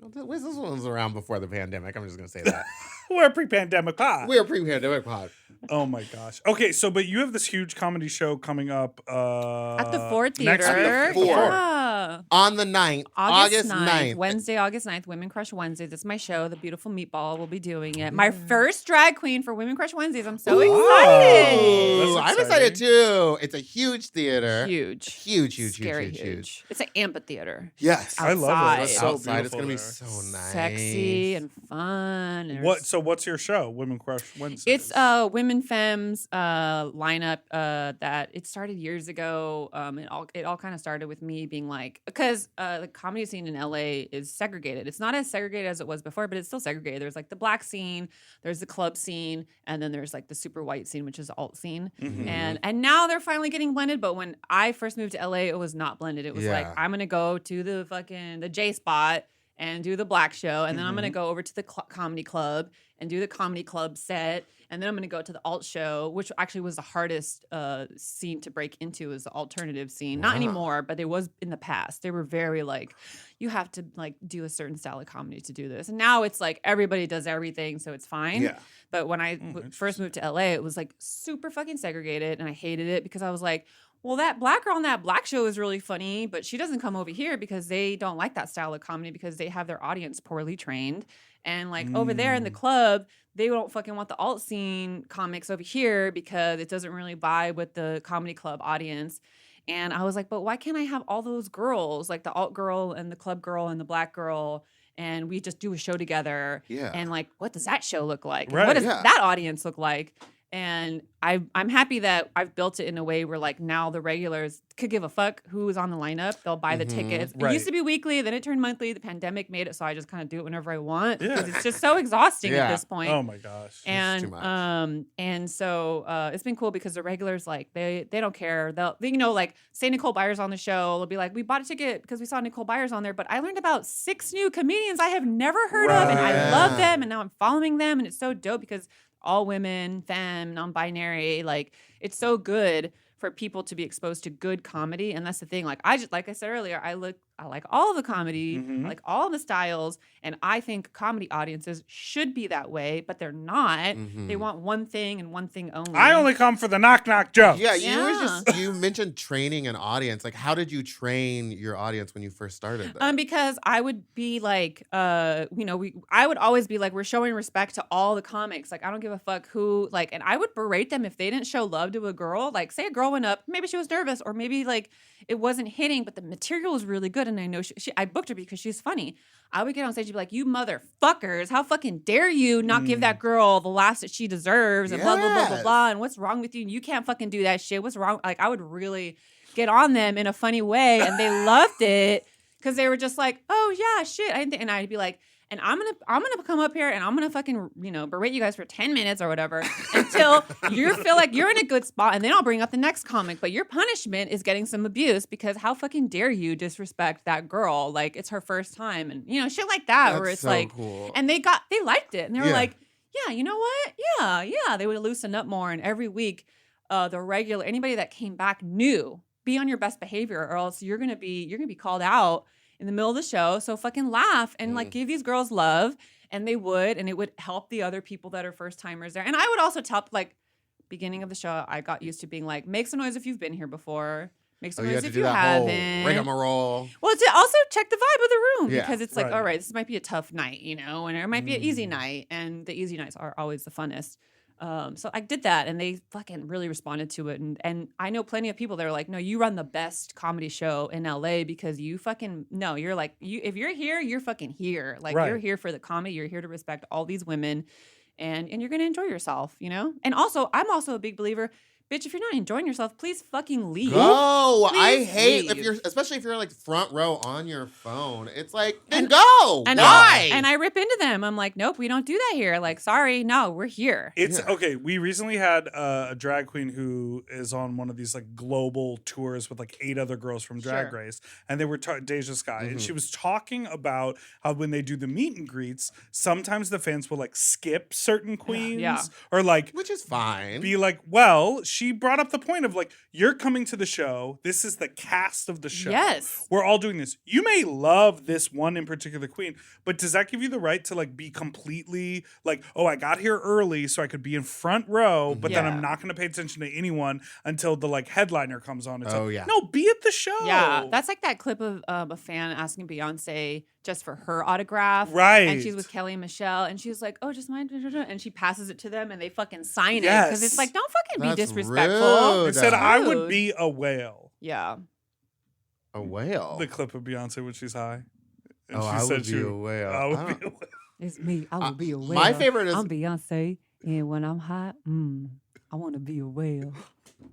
This one was around before the pandemic. I'm just going to say that. We're a pre-pandemic pod. We're a pre-pandemic pod. Oh my gosh. Okay, so but you have this huge comedy show coming up at the Ford next Theater. week. Yeah. On the 9th. August 9th. Wednesday, August 9th. Women Crush Wednesdays. That's my show. The beautiful Meatball will be doing it. My first drag queen for Women Crush Wednesdays. I'm so excited. Ooh, I'm excited too. It's a huge theater. Huge. Huge. It's an amphitheater. Yes. I love it. Outside. It's so Outside. It's beautiful going to be there. so nice. Sexy and fun. And So what's your show? Women Crush Wednesdays. It's Women Femmes lineup that it started years ago. It all kind of started with me being like, because the comedy scene in LA is segregated. It's not as segregated as it was before, but it's still segregated. There's like the black scene, there's the club scene, and then there's like the super white scene, which is the alt scene. Mm-hmm. And now they're finally getting blended. But when I first moved to LA, it was not blended. It was like, I'm gonna go to the J spot and do the black show, and then I'm gonna go over to the comedy club and do the comedy club set, and then I'm gonna go to the alt show, which actually was the hardest scene to break into, is the alternative scene. Not anymore, but it was in the past. They were very like, you have to like do a certain style of comedy to do this, and now it's like everybody does everything, so it's fine. Yeah. But when I first moved to LA, it was like super fucking segregated, and I hated it because I was like, well, that black girl on that black show is really funny, but she doesn't come over here because they don't like that style of comedy because they have their audience poorly trained. And like over there in the club, they don't fucking want the alt scene comics over here because it doesn't really vibe with the comedy club audience. And I was like, but why can't I have all those girls, like the alt girl and the club girl and the black girl, and we just do a show together? Yeah. And like, what does that show look like? Right. What does that audience look like? And I'm happy that I've built it in a way where like now the regulars could give a fuck who is on the lineup. They'll buy the tickets. Right. It used to be weekly, then it turned monthly. The pandemic made it so I just kind of do it whenever I want because it's just so exhausting at this point. Oh my gosh. And too much. and so it's been cool because the regulars like they don't care. They like say Nicole Byers on the show. They'll be like, we bought a ticket because we saw Nicole Byers on there, but I learned about 6 new comedians I have never heard of, and I love them, and now I'm following them, and it's so dope because all women, femme, non-binary, like it's so good for people to be exposed to good comedy. And that's the thing. Like I said earlier, I like all the comedy, I like all the styles, and I think comedy audiences should be that way, but they're not. They want one thing and one thing only. I only come for the knock jokes. Yeah, you mentioned training an audience. Like, how did you train your audience when you first started? Because I would be like, I would always be like, we're showing respect to all the comics. Like, I don't give a fuck who, like, and I would berate them if they didn't show love to a girl. Like, say a girl went up, maybe she was nervous, or maybe like it wasn't hitting, but the material was really good, and I know I booked her because she's funny. I would get on stage and be like, you motherfuckers, how fucking dare you not give that girl the laughs that she deserves, and blah, blah, blah, blah, blah, and what's wrong with you? And you can't fucking do that shit. What's wrong? Like, I would really get on them in a funny way, and they loved it because they were just like, oh, yeah, shit. And I'd be like, and I'm gonna come up here and I'm gonna fucking, berate you guys for 10 minutes or whatever until you feel like you're in a good spot, and then I'll bring up the next comic. But your punishment is getting some abuse because how fucking dare you disrespect that girl? Like, it's her first time, and shit like that. That's where it's so like, cool. and they liked it, and they were like, yeah, you know what? Yeah. They would loosen up more, and every week, anybody that came back knew, be on your best behavior, or else you're gonna be called out in the middle of the show. So fucking laugh and like give these girls love. And they would, and it would help the other people that are first timers there. And I would also tell, like, beginning of the show, I got used to being like, make some noise if you've been here before. Make some noise if you haven't. Rigmarole. Well, to also check the vibe of the room because it's like, Right. all right, this might be a tough night, and it might be an easy night, and the easy nights are always the funnest. So I did that, and they fucking really responded to it. And I know plenty of people that are like, no, you run the best comedy show in LA because you fucking, no, you're like, if you're here, you're fucking here. Like, Right. you're here for the comedy. You're here to respect all these women, and you're going to enjoy yourself, And also, I'm also a big believer, bitch, if you're not enjoying yourself, please fucking leave. Go. I Please hate leave. especially if you're like front row on your phone. It's like, then go. And Why? I rip into them. I'm like, nope, we don't do that here. Like, sorry, no, we're here. It's okay. We recently had a drag queen who is on one of these like global tours with like 8 other girls from Drag Race, and they were Deja Sky, and she was talking about how when they do the meet and greets, sometimes the fans will like skip certain queens, or like Which is fine. be like, well, she brought up the point of like, you're coming to the show. This is the cast of the show. Yes. We're all doing this. You may love this one in particular queen, but does that give you the right to like be completely like, oh, I got here early so I could be in front row, but then Yeah. I'm not going to pay attention to anyone until the like headliner comes on. It's like, yeah. no, be at the show. Yeah, that's like that clip of a fan asking Beyonce just for her autograph. Right. And she's with Kelly and Michelle, and she's like, oh, just mine. And she passes it to them, and they fucking sign it. Yes. Because it's like, don't fucking That's be disrespectful. rude. It said, I would Rude. be a whale. Yeah. A whale. The clip of Beyonce when she's high. And Oh, she I said would be a whale. I I would don't- be a whale. It's me. I would be a whale. My favorite is I'm Beyonce, and when I'm hot, I want to be a whale.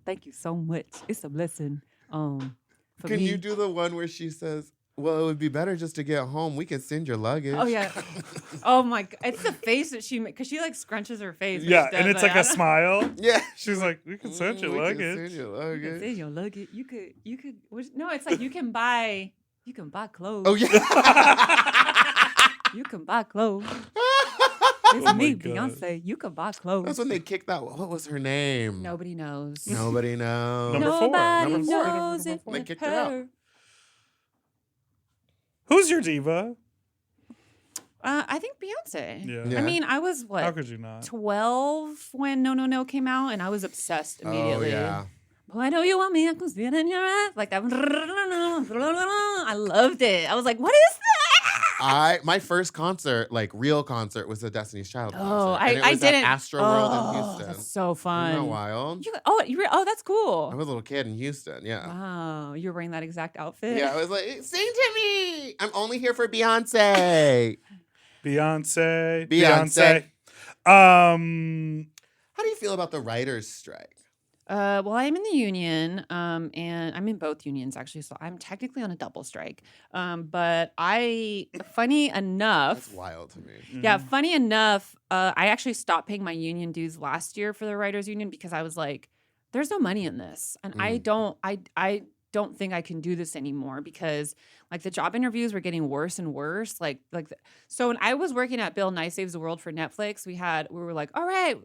Thank you so much. It's a blessing. For Can me. you do the one where she says, well, it would be better just to get home. We can send your luggage. Oh, yeah. Oh, my God. It's the face that she makes, because she, like, scrunches her face. when Yeah, she and does it's that. like a smile. Yeah. She's like, we can send your We can luggage. send your You luggage. can send your luggage. You could. No, it's like you can buy clothes. Oh, yeah. You can buy clothes. It's Oh me, my God. Beyonce. You can buy clothes. That's when they kicked out. What was her name? Nobody knows. Nobody knows. Number four. Nobody Number four. knows Number it four. They but kicked her out. her. Who's your diva? I think Beyonce. Yeah. Yeah. I mean, I was, How what, could you not? 12 when No No No came out, and I was obsessed immediately. Oh, yeah. Well, I know you want me. I can see it in your eyes. Like that. I loved it. I was like, what is that? My first concert, like real concert, was the Destiny's Child concert. Oh, and it I was didn't. at Astro World in Oh, Houston. that's so fun. Isn't that wild? That's cool. I was a little kid in Houston, yeah. Wow, you were wearing that exact outfit. Yeah, I was like, sing to me. I'm only here for Beyonce. Beyonce. Beyonce. Um, How do you feel about the writer's strike? Well, I'm in the union, and I'm in both unions actually, so I'm technically on a double strike. But funny enough, That's wild to me. yeah, funny enough, I actually stopped paying my union dues last year for the writers' union because I was like, "There's no money in this," and I don't think I can do this anymore because like the job interviews were getting worse and worse. So when I was working at Bill Nye Saves the World for Netflix, we were like, all right,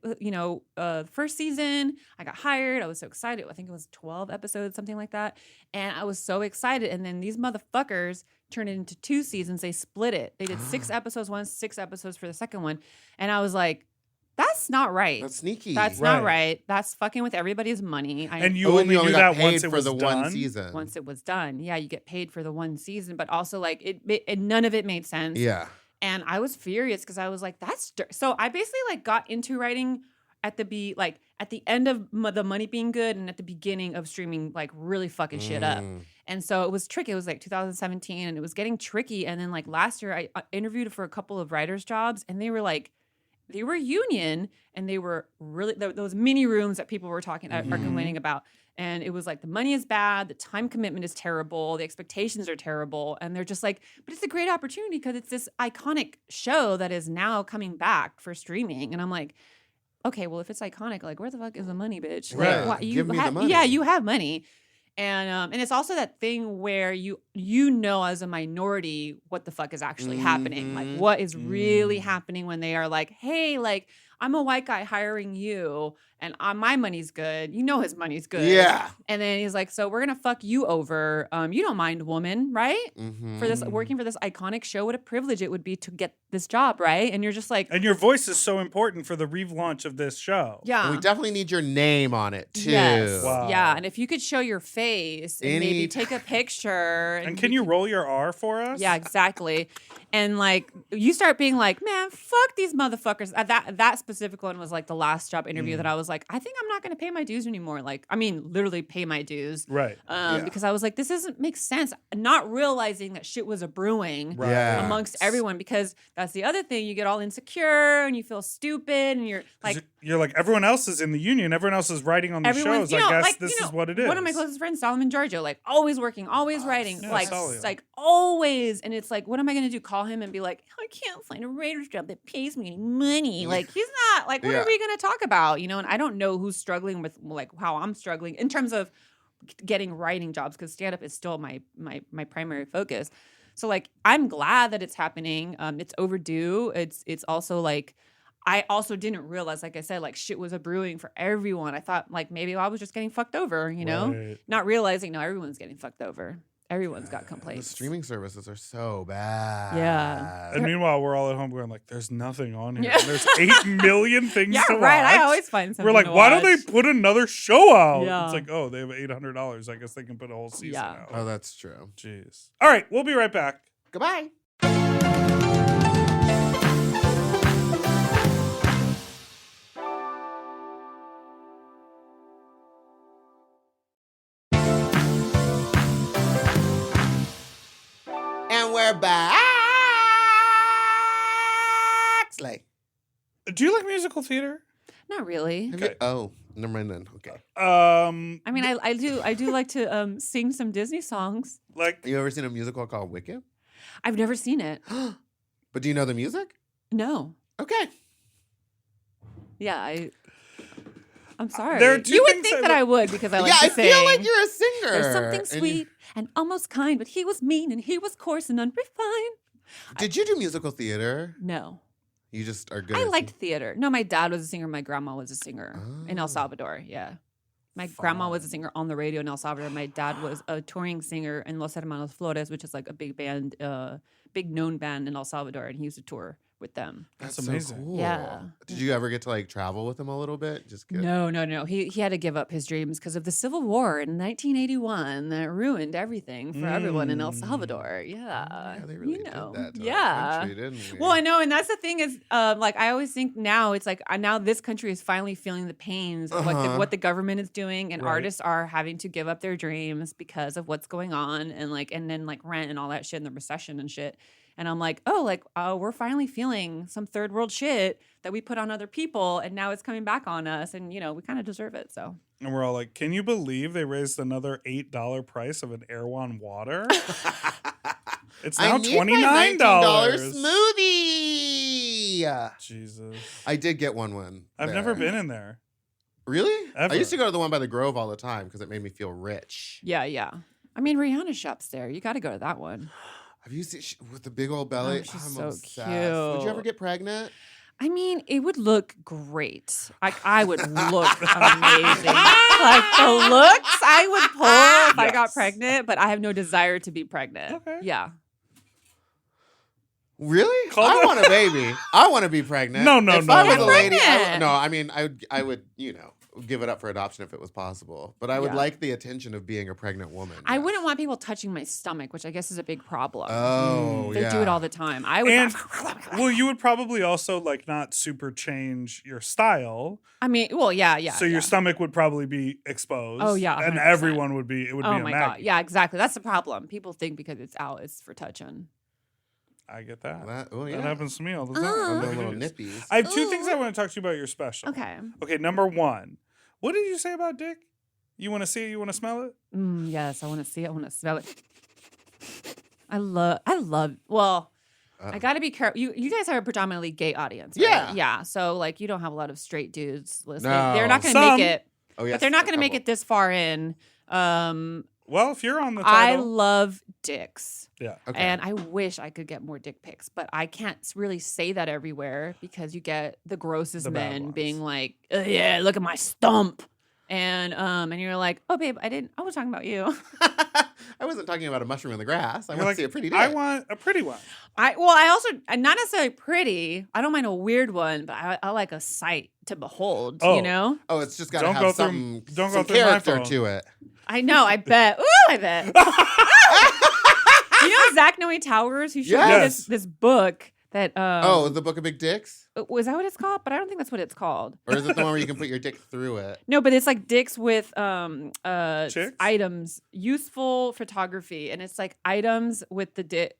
first season, I got hired. I was so excited. I think it was 12 episodes, something like that. And I was so excited. And then these motherfuckers turned it into 2 seasons. They split it. They did 6 episodes, 6 episodes for the second one. And I was like, that's not right. That's sneaky. That's not right. That's fucking with everybody's money. and you Oh, only do got that paid once it for was the done. one season. once it was done. Yeah, you get paid for the one season, but also like it none of it made sense. Yeah. And I was furious because I was like, so I basically like got into writing at the end of the money being good and at the beginning of streaming like really fucking shit up. And so it was tricky. It was like 2017 and it was getting tricky. And then like last year I interviewed for a couple of writers' jobs and they were union and they were really those mini rooms that people were talking are complaining about. And it was like the money is bad, the time commitment is terrible, the expectations are terrible. And they're just like, but it's a great opportunity because it's this iconic show that is now coming back for streaming. And I'm like, okay, well, if it's iconic, like where the fuck is the money, bitch? Right. Like, Give me the money. Yeah, you have money. And it's also that thing where you as a minority what the fuck is actually happening. Like what is really happening when they are like, hey, like I'm a white guy hiring you and my money's good. You know his money's good. Yeah. And then he's like, so we're gonna fuck you over. You don't mind, woman, right? For this working for this iconic show, what a privilege it would be to get this job, right? And you're just like, And your voice is so important for the relaunch of this show. yeah. And we definitely need your name on it too. Yes. Wow. Yeah. And if you could show your face and maybe take a picture. And can you roll your R for us? Yeah, exactly. And like you start being like, man, fuck these motherfuckers. That specific one was like the last job interview that I was like, I think I'm not going to pay my dues anymore. Like, I mean, literally pay my dues. Right. Because I was like, this doesn't make sense. Not realizing that shit was a brewing Right. Yeah. amongst everyone because that's the other thing. You get all insecure and you feel stupid and you're like, You're like, everyone else is in the union. Everyone else is writing on the everyone's, shows. I guess this is what it is. One of my closest friends, Solomon Giorgio, like always working, always writing, yeah, like Solio. like always. And it's like, what am I going to do? Call him and be like, I can't find a writer's job that pays me any money. Like he's not like, what Yeah. are we going to talk about? You know, and I don't know who's struggling with like how I'm struggling in terms of getting writing jobs because stand up is still my primary focus. So like, I'm glad that it's happening. It's overdue. It's also like, I also didn't realize, like I said, like shit was a brewing for everyone. I thought like maybe I was just getting fucked over, you know, Right. not realizing no, everyone's getting fucked over. Everyone's got The complaints. streaming services are so bad. Yeah. And meanwhile, we're all at home going like, "There's nothing on here. Yeah. And there's 8 million things Yeah, to watch." right. I always find something. We're like, to "Why don't watch. they put another show out?" Yeah. It's like, "Oh, they have $800. I guess they can put a whole season Yeah. out." Oh, that's true. Jeez. All right, we'll be right back. Goodbye. And we're back. Slay. Do you like musical theater? Not really. Have you- oh, never mind then. Okay. I mean, I do like to sing some Disney songs. Like, You ever seen a musical called Wicked? I've never seen it. But do you know the music? No. Okay. Yeah, I'm sorry. There are two you would things think I that would- I would because I like yeah, to I sing. feel like you're a singer. There's something And sweet and almost kind, but he was mean and he was coarse and unrefined. Did you do musical theater? No. You just are good. I at liked theater. No, my dad was a singer. My grandma was a singer in El Oh. Salvador. Yeah. My grandma was a singer on the radio in El Salvador. My dad was a touring singer in Los Hermanos Flores, which is like a big band, big known band in El Salvador. And he used to tour with them. That's so amazing. cool. Yeah. Did you ever get to like travel with him a little bit? Just get No. He had to give up his dreams because of the Civil War in 1981 that ruined everything for everyone in El Salvador. Yeah. Yeah, they really you know. did that to yeah. our country, didn't we? Well, I know, and that's the thing is, like I always think now it's like now this country is finally feeling the pains of what the government is doing, and Right. artists are having to give up their dreams because of what's going on, and then like rent and all that shit, and the recession and shit. And I'm like, we're finally feeling some third world shit that we put on other people, and now it's coming back on us, and you know we kind of deserve it. So And we're all like, "Can you believe they raised another $8 price of an Erewhon water?" It's now I need my $29. smoothie. Jesus. I did get one. I've there. never been in there. Really? Ever. I used to go to the one by the Grove all the time because it made me feel rich. yeah. I mean, Rihanna shops there. You got to go to that one. Have you seen with the big old belly? Oh, she's I'm so obsessed. Would you ever cute. get pregnant? I mean, it would look great. I would look amazing. Like the looks I would pull if I got Yes. pregnant, but I have no desire to be pregnant. Okay. Yeah. Really? Call I it- want a baby. I want to be pregnant. No, If I was no. a lady, Pregnant. no. I mean, I would, give it up for adoption if it was possible. But I would Yeah. like the attention of being a pregnant woman. I yes. wouldn't want people touching my stomach, which I guess is a big problem. Oh, They yeah. do it all the time. I would. And well, you would probably also like not super change your style. I mean, well, yeah. So your stomach would probably be exposed. Oh, yeah, And 100%. everyone would be, it would Oh be a my Maggie. god. Yeah, exactly. That's the problem. People think because it's out, it's for touching. I get that. Oh, yeah. That happens to me all the time. Oh. The little nippies. I have two things I want to talk to you about your special. Okay. Okay, number one. What did you say about dick? You want to see it? You want to smell it? Yes, I want to see it. I want to smell it. I love. Well, I got to be careful. You guys are a predominantly gay audience, right? Yeah. Yeah. So like, you don't have a lot of straight dudes listening. No. They're not going to Some. make it. Oh, yes. But they're not going to make a it this far in. Well, if you're on the I title. love dicks. Yeah. couple. Okay. And I wish I could get more dick pics, but I can't really say that everywhere because you get the grossest The bad men ones. being like, "Yeah, look at my stump," and you're like, "Oh, babe, I was talking about you." I wasn't talking about a mushroom in the grass. I You're want like, to see a pretty dick. I want a pretty one. I also not necessarily pretty. I don't mind a weird one, but I like a sight to behold. Oh. You know, Oh, it's just got to Don't have go through- some, don't go some through my character phone. to it. I know. I bet. Ooh, I bet. You know Zach Noe Towers, who showed me Yes. this book that. Oh, the Book of Big Dicks? Was that what it's called? But I don't think that's what it's called. Or is it the one where you can put your dick through it? No, but it's like dicks with Chicks? items, useful photography, and it's like items with the dick.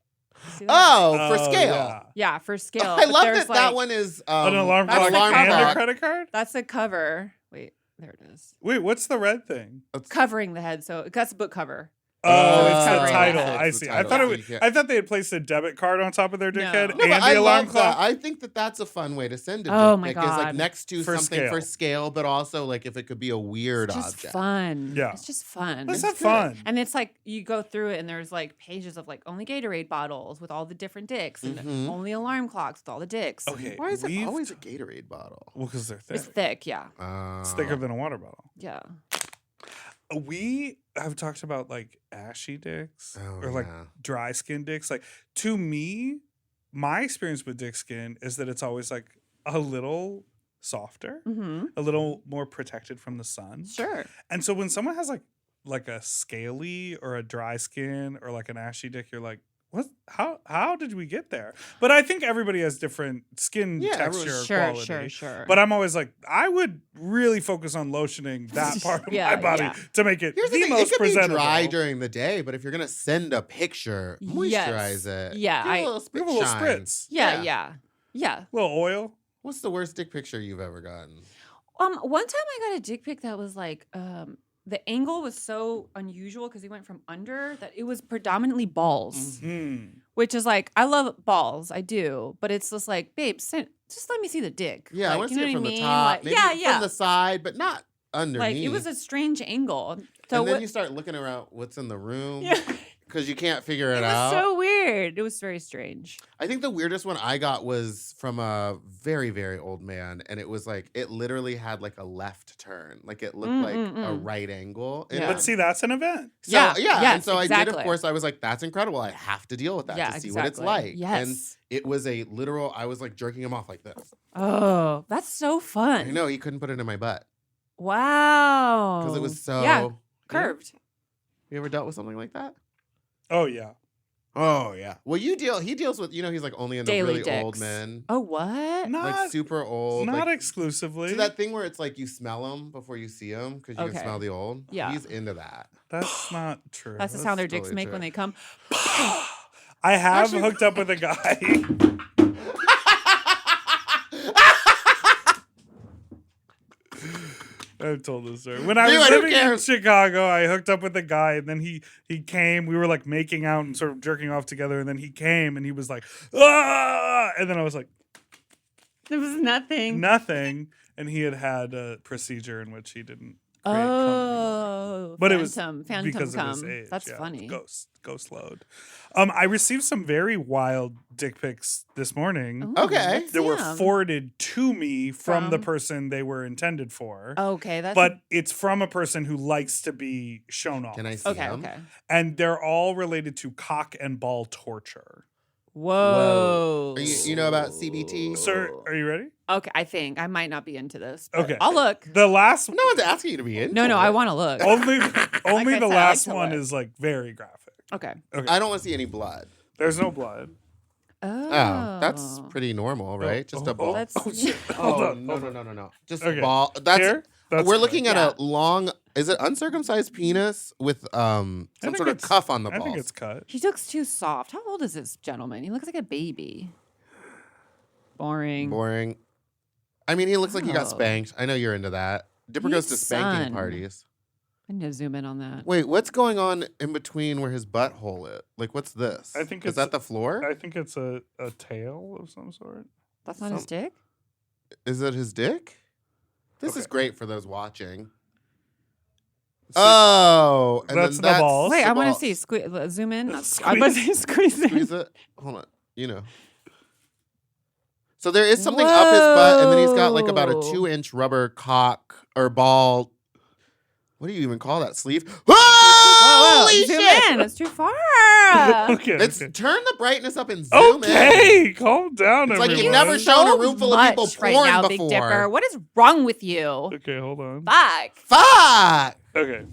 See that? Oh, for Oh, scale. yeah. Yeah, for scale. I but love there's, that that like- one is An alarm that's clock the and cover. a credit card? That's the cover. Wait, there it is. Wait, what's the red thing? Covering the head. So that's a book cover. Oh, it's the covering title. it. I It's the see. I title. I thought they had placed a debit card on top of their dickhead No. and but the I alarm love clock. that. I think that that's a fun way to send a dick Oh my pic, is like God. next to For something for scale. scale, but also like if it could be a weird It's just object. fun. Yeah. It's just fun. Let's It's have good. fun. And it's like you go through it and there's like pages of like only Gatorade bottles with all the different dicks and Mhm. only alarm clocks with all the dicks. Okay. Why is it we've- always a Gatorade bottle? Well, because they're thick. It's thick, yeah. It's thicker than a water bottle. Yeah. We have talked about like ashy dicks Oh, or like yeah. dry skin dicks. Like to me, my experience with dick skin is that it's always like a little softer, Mm-hmm. a little more protected from the sun. Sure. And so when someone has like a scaly or a dry skin or like an ashy dick, you're like, what? How did we get there? But I think everybody has different skin Yeah, texture everyone- quality. Sure. But I'm always like, I would really focus on lotioning that part of Yeah, my body yeah. to make it Here's the the thing, most it could presentable. be dry during the day, but if you're gonna send a picture, moisturize Yes. it. Yeah, Give it I- a little spit Give a little shine. spritz. yeah. A little oil. What's the worst dick picture you've ever gotten? One time I got a dick pic that was like the angle was so unusual because he went from under that it was predominantly balls, which is like I love balls, I do, but it's just like, babe, just let me see the dick. Yeah, I like, want to you see it know from what I the mean? top, Like, maybe yeah. from the side, but not underneath. Like it was a strange angle. So and then what, you start looking around what's in the room yeah, because you can't figure it, it was out. so weird. It was very strange. I think the weirdest one I got was from a very, very old man, and it was like it literally had like a left turn, like it looked like a right angle. in Yeah. it. But see, that's an event. So, Yeah, yeah. And yes, so I did, of exactly. course, I was like, that's incredible. I have to deal with that Yeah, to see what it's exactly. like. Yes. And it was a literal, I was like jerking him off like this. Oh, that's so fun. I know, he couldn't put it in my butt Wow. because it was so. Yeah, curved. You ever dealt with something like that? Oh yeah. Oh, yeah. Well, he deals with, he's like only in the Daily really old dicks. men. Oh, what? Not Like super old. not like, exclusively. to that thing where it's like you smell them before you see them because you Okay. can smell the old. Yeah. He's into that. That's not true. That's the sound their dicks totally make true. when they come. I have Actually- hooked up with a guy. I've told this story. When I Do was it, who living in cares? Chicago, I hooked up with a guy, and then he came. We were like making out and sort of jerking off together, and then he came, and he was like, ah! And then I was like, There was nothing. nothing. And he had a procedure in which he didn't create cum anymore. Oh, But it was phantom because cum. of his age. That's yeah. funny. Ghost load. I received some very wild dick pics this morning. Ooh, Okay. let's That see were 'em. forwarded to me from the From? person they were intended for. Okay, that's But it's from a person who likes to be shown off. Can I see okay. him? Okay. And they're all related to cock and ball torture. Whoa. Are you know about CBT? Sir, are you ready? Okay, I think I might not be into this. but Okay. I'll look. The last No one's asking you to be in. No, I want to look. only I the said, I like last to one look. is like very graphic. Okay. I don't want to see any blood. There's no blood. Oh, Oh, that's pretty normal, right? Just a ball. Let's. Hold Oh, on, no, hold no. Just Okay. a ball. That's Here? That's we're fine. looking at Yeah. a long. Is it uncircumcised penis with some think sort of it's- cuff on the I balls? think it's cut. He looks too soft. How old is this gentleman? He looks like a baby. Boring. Boring. I mean, he looks like he got Oh. spanked. I know you're into that. Dipper goes to His spanking son. parties. I need to zoom in on that. Wait, what's going on in between where his butthole is? Like, what's this? I think is it's- that the floor? I think it's a tail of some sort. That's not his Some- dick? Is it his dick? This is Okay. great for those watching. See- Oh, and That's then the balls. Wait, the I want balls. to see. Zoom in. I'm Squeeze. going to say squeeze in. Squeeze it. Hold on. So there is something up his butt, and then he's got like about a Whoa. 2-inch rubber cock or ball. What do you even call that? Sleeve? Whoa, Holy zoom shit! in. It's too far. Okay. It's okay. turn the brightness up and zoom in. Okay, calm down, It's like everyone. you've never shown a room full of people much right porn now, before. Big Dipper. What is wrong with you? Okay, hold on. Fuck. Fuck! Okay.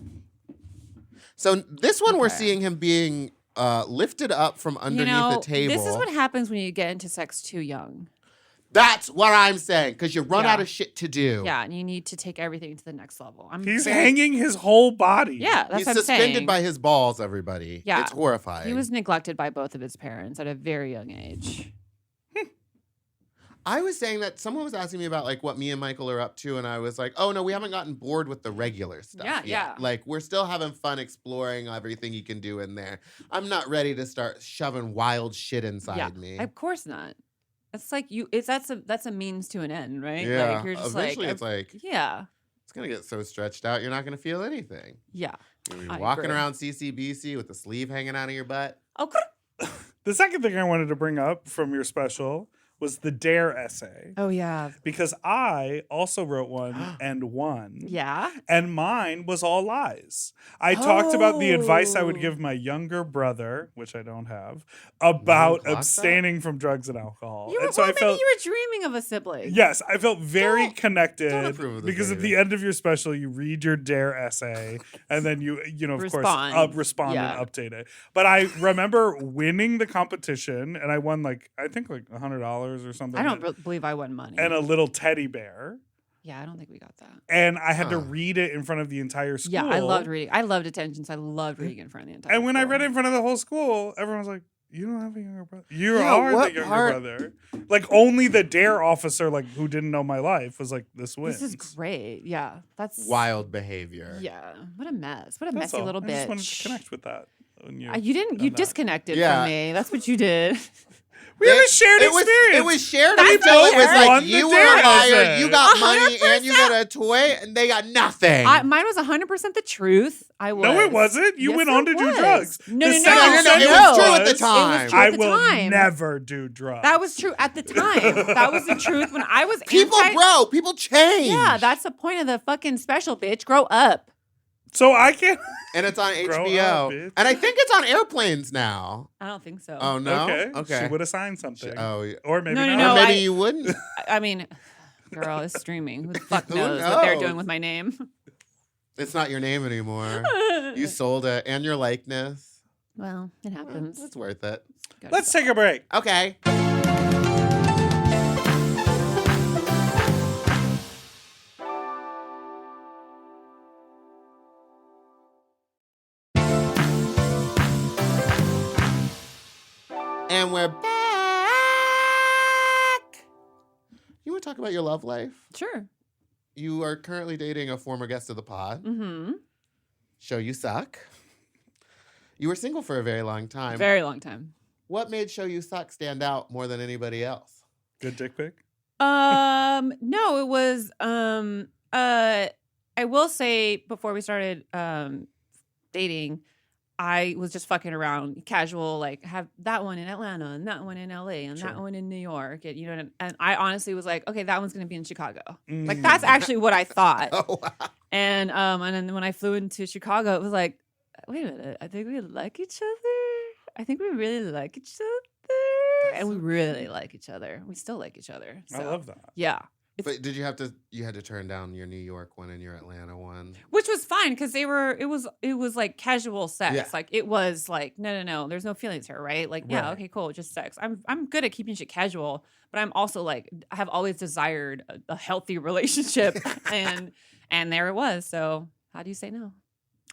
So this one we're Okay. seeing him being lifted up from underneath the table. This is what happens when you get into sex too young. That's what I'm saying, because you run Yeah. out of shit to do. Yeah, and you need to take everything to the next level. He's hanging his whole body. Yeah, that's He's what I'm suspended saying. by his balls, everybody. Yeah. It's horrifying. He was neglected by both of his parents at a very young age. I was saying that someone was asking me about like what me and Michael are up to, and I was like, oh no, we haven't gotten bored with the regular stuff. Yeah, yet. yeah. Like we're still having fun exploring everything you can do in there. I'm not ready to start shoving wild shit inside me. Of course not. It's like that's a means to an end, right? Yeah. Like you're just Eventually, like it's like yeah. it's gonna get so stretched out, you're not gonna feel anything. Yeah. You're gonna I be walking agree. around CCBC with the sleeve hanging out of your butt. Oh, The second thing I wanted to bring up from your special was the Dare essay. oh yeah. Because I also wrote one and won. Yeah. And mine was all lies. I talked about the advice I would Oh. give my younger brother, which I don't have, about clock abstaining from drugs and alcohol. You were, And so well, I maybe felt you were dreaming of a sibling. yes, I felt very Don't connected approve of this because at baby. the end of your special, you read your Dare essay and then you know, of Respond. course, respond Yeah. and update it. But I remember winning the competition and I won like, I think like $100 or something. I don't believe I won money. and a little teddy bear. Yeah, I don't think we got that. And I had to Huh. read it in front of the entire school. Yeah, I loved reading. I loved attention, so I loved reading in front of the entire And when I school. read it in front of the whole school, everyone was like, "You don't have a younger brother. You Yeah, are what the younger part- brother." Like only the Dare officer, like who didn't know my life, was like, "This wins." This is great. Yeah, that's Wild behavior. Yeah, what a mess. What a That's messy all. little I bitch. just wanted to connect with that. When You didn't. done You that. disconnected Yeah. from me. That's what you did. We have a shared it was, experience. It was shared That's until it was fair. like Won the you were Dare hired, essay. you got money, 100%. and you got a toy, and they got nothing. Mine was 100% the truth. I was. No, it wasn't. You Yes, went on it to do was. drugs. No, The no, no, second no, no, sentence it was true at the was, time. true I at the will time. never do drugs. That was true at the time. That was the truth when I was People grow, people change. Yeah, that's the point of the fucking special, bitch. Grow up. So I can't. and it's on Grow HBO, up, bitch. and I think it's on airplanes now. I don't think so. Oh no, Okay. She would have signed something. Oh, yeah. Or maybe No, no, not. no, or maybe I- you wouldn't. I mean, girl, it's streaming. Who the fuck Who knows what they're knows? doing with my name? It's not your name anymore. You sold it and your likeness. Well, it happens. It's worth it. Gotta Let's go. take a break. Okay. And we're back. You want to talk about your love life? Sure. You are currently dating a former guest of the pod. Mm-hmm. Show You Suck. You were single for a very long time. Very long time. What made Show You Suck stand out more than anybody else? Good dick pic. No, it was I will say before we started dating, I was just fucking around, casual, like have that one in Atlanta and that one in LA and that Sure. one in New York, and you know, and I honestly was like, okay, that one's gonna be in Chicago. Like Mm. that's actually what I thought. Oh, wow. And then when I flew into Chicago, it was like, wait a minute, I think we like each other. I think we really like each other, and we really like each other. We still like each other. I So, love that. yeah. But did you had to turn down your New York one and your Atlanta one? Which was fine because it was like casual sex. Yeah. Like it was like, no, there's no feelings here, right? Like, yeah, Right. okay, cool, just sex. I'm good at keeping shit casual, but I'm also like, I have always desired a healthy relationship, and there it was. So how do you say no?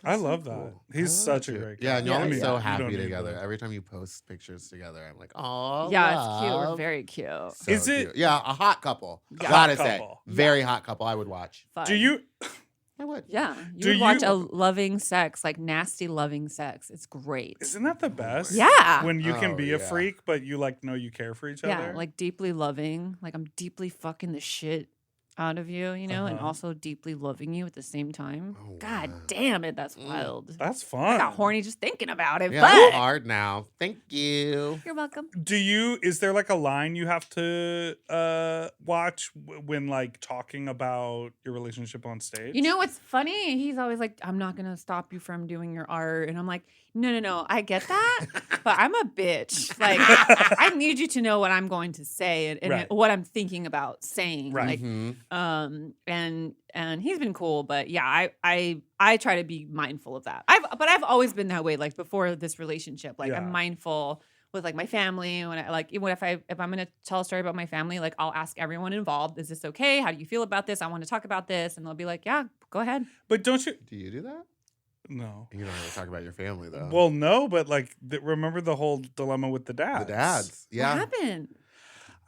I love that. Cool. He's I love such a it. great guy. Yeah, and y'all Yeah, are yeah. so You happy don't need together. that. Every time you post pictures together, I'm like, oh, Yeah, it's cute. We're very cute. So Is it- cute. Yeah, a hot couple. Yeah. Gotta Hot say, couple. very hot couple. I would watch. Fun. Do you? I would. Yeah, you Do would watch you- a loving sex, like nasty loving sex. It's great. Isn't that the best? Yeah. When you can Oh, be a yeah. freak, but you like know you care for each Yeah, other. like deeply loving. Like I'm deeply fucking the shit out of you, you know, and Uh-huh. also deeply loving you at the same time. Oh, God wow. damn it, that's wild. That's I fun. got horny just thinking about it. Yeah, but it's hard now. Thank you. you're welcome. Do you? Is there like a line you have to watch when like talking about your relationship on stage? You know what's funny? He's always like, I'm not gonna stop you from doing your art. And I'm like, no, I get that, but I'm a bitch. Like, I need you to know what I'm going to say and Right. what I'm thinking about saying. Right. Like, Mhm. and he's been cool, but yeah, I try to be mindful of that. I've always been that way. Like before this relationship, like Yeah. I'm mindful with like my family. When I like, even if I'm gonna tell a story about my family, like I'll ask everyone involved, is this okay? How do you feel about this? I want to talk about this, and they'll be like, yeah, go ahead. But don't you? Do you do that? No. You don't have to talk about your family though. Well, no, but like, remember the whole dilemma with the the dads. dads. Yeah. What happened?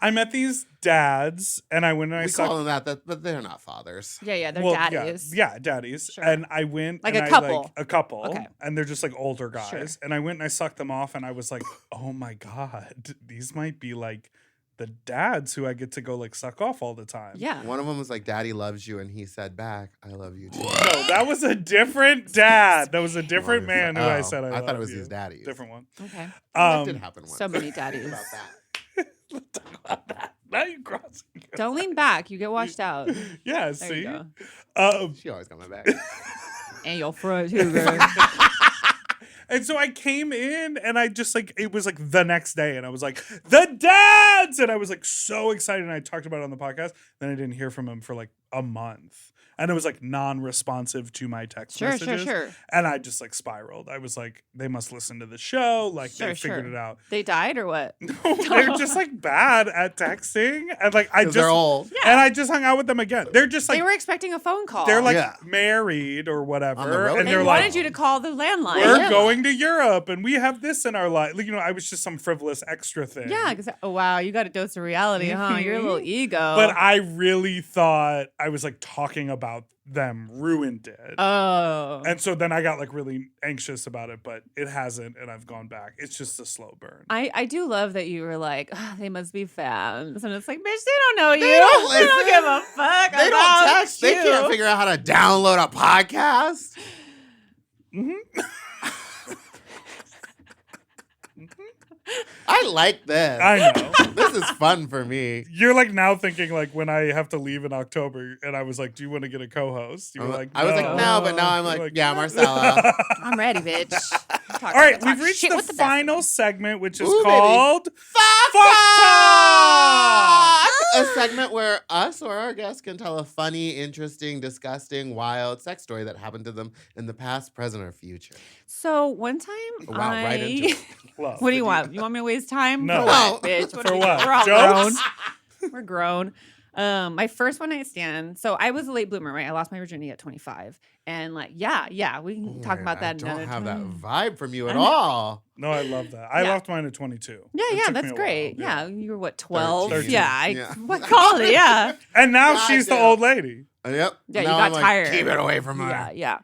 I met these dads, and I went and I We sucked. call them that, but they're not fathers. Yeah, they're Well, daddies. Yeah, daddies. Sure. And I went Like and a I, couple. a couple. Okay. And they're just like older guys. Sure. And I went and I sucked them off, and I was like, oh my God, these might be like the dads who I get to go like suck off all the time. Yeah. One of them was like, "Daddy loves you," and he said back, "I love you too." No, that was a different dad. That was a different man who I Oh, said I thought it was you. his daddy. Different one. Okay. That did happen once. So many daddies. About that. Let's talk about that. Now you crossing. Don't lean back. You get washed out. Yeah, There see? you She always got my back. And your front too, girl. And so I came in and I just like, it was like the next day and I was like, the dads! And I was like so excited and I talked about it on the podcast. Then I didn't hear from him for like a month. And it was like non-responsive to my text messages. Sure. And I just like spiraled. I was like, they must listen to the show. Like they figured it out. They died or what? No, they're just like bad at texting. And like I just they're old. Yeah. and I just hung out with them again. They're just like They were expecting a phone call. they're like Yeah. married or whatever. On the road. And They they're wanted like, you to call the landline. we're going to Europe and we have this in our life. Like, you know, I was just some frivolous extra thing. Yeah, because wow, you got a dose of reality, huh? Your little ego. But I really thought I was like talking about them ruined it. Oh. And so then I got like really anxious about it, but it hasn't, and I've gone back. It's just a slow burn. I do love that you were like, oh, they must be fans. And it's like, bitch, they don't know you. don't They don't listen. give a fuck. They about don't text. They you. can't figure out how to download a podcast. I like this. I know. This is fun for me. You're like now thinking like when I have to leave in October, and I was like, "Do you want to get a co-host?" You were like, I was like, no, but now I'm like, yeah, Marcella. I'm ready, bitch. All right, we've reached the final segment, which is Ooh, baby. called Fuck Talk! A segment where us or our guests can tell a funny, interesting, disgusting, wild sex story that happened to them in the past, present, or future. So one time, Wow, right into it. Love. What do you want? You want me to waste time? No. For what, bitch? For what? We're all Jokes? grown. We're grown. My first one night stand. So I was a late bloomer, right? I lost my virginity at 25, and like, yeah, we can talk about that. I don't another have that time. vibe from you at I know. all. No, I love that. I Yeah. lost mine at 22. Yeah, It took me that's a great. while. Yeah, you were what, 12? 13. Yeah, Yeah. what call it? Yeah, And now God she's the damn. old lady. Yep. Yeah, you Now got I'm like, tired. Keep it away from her. yeah.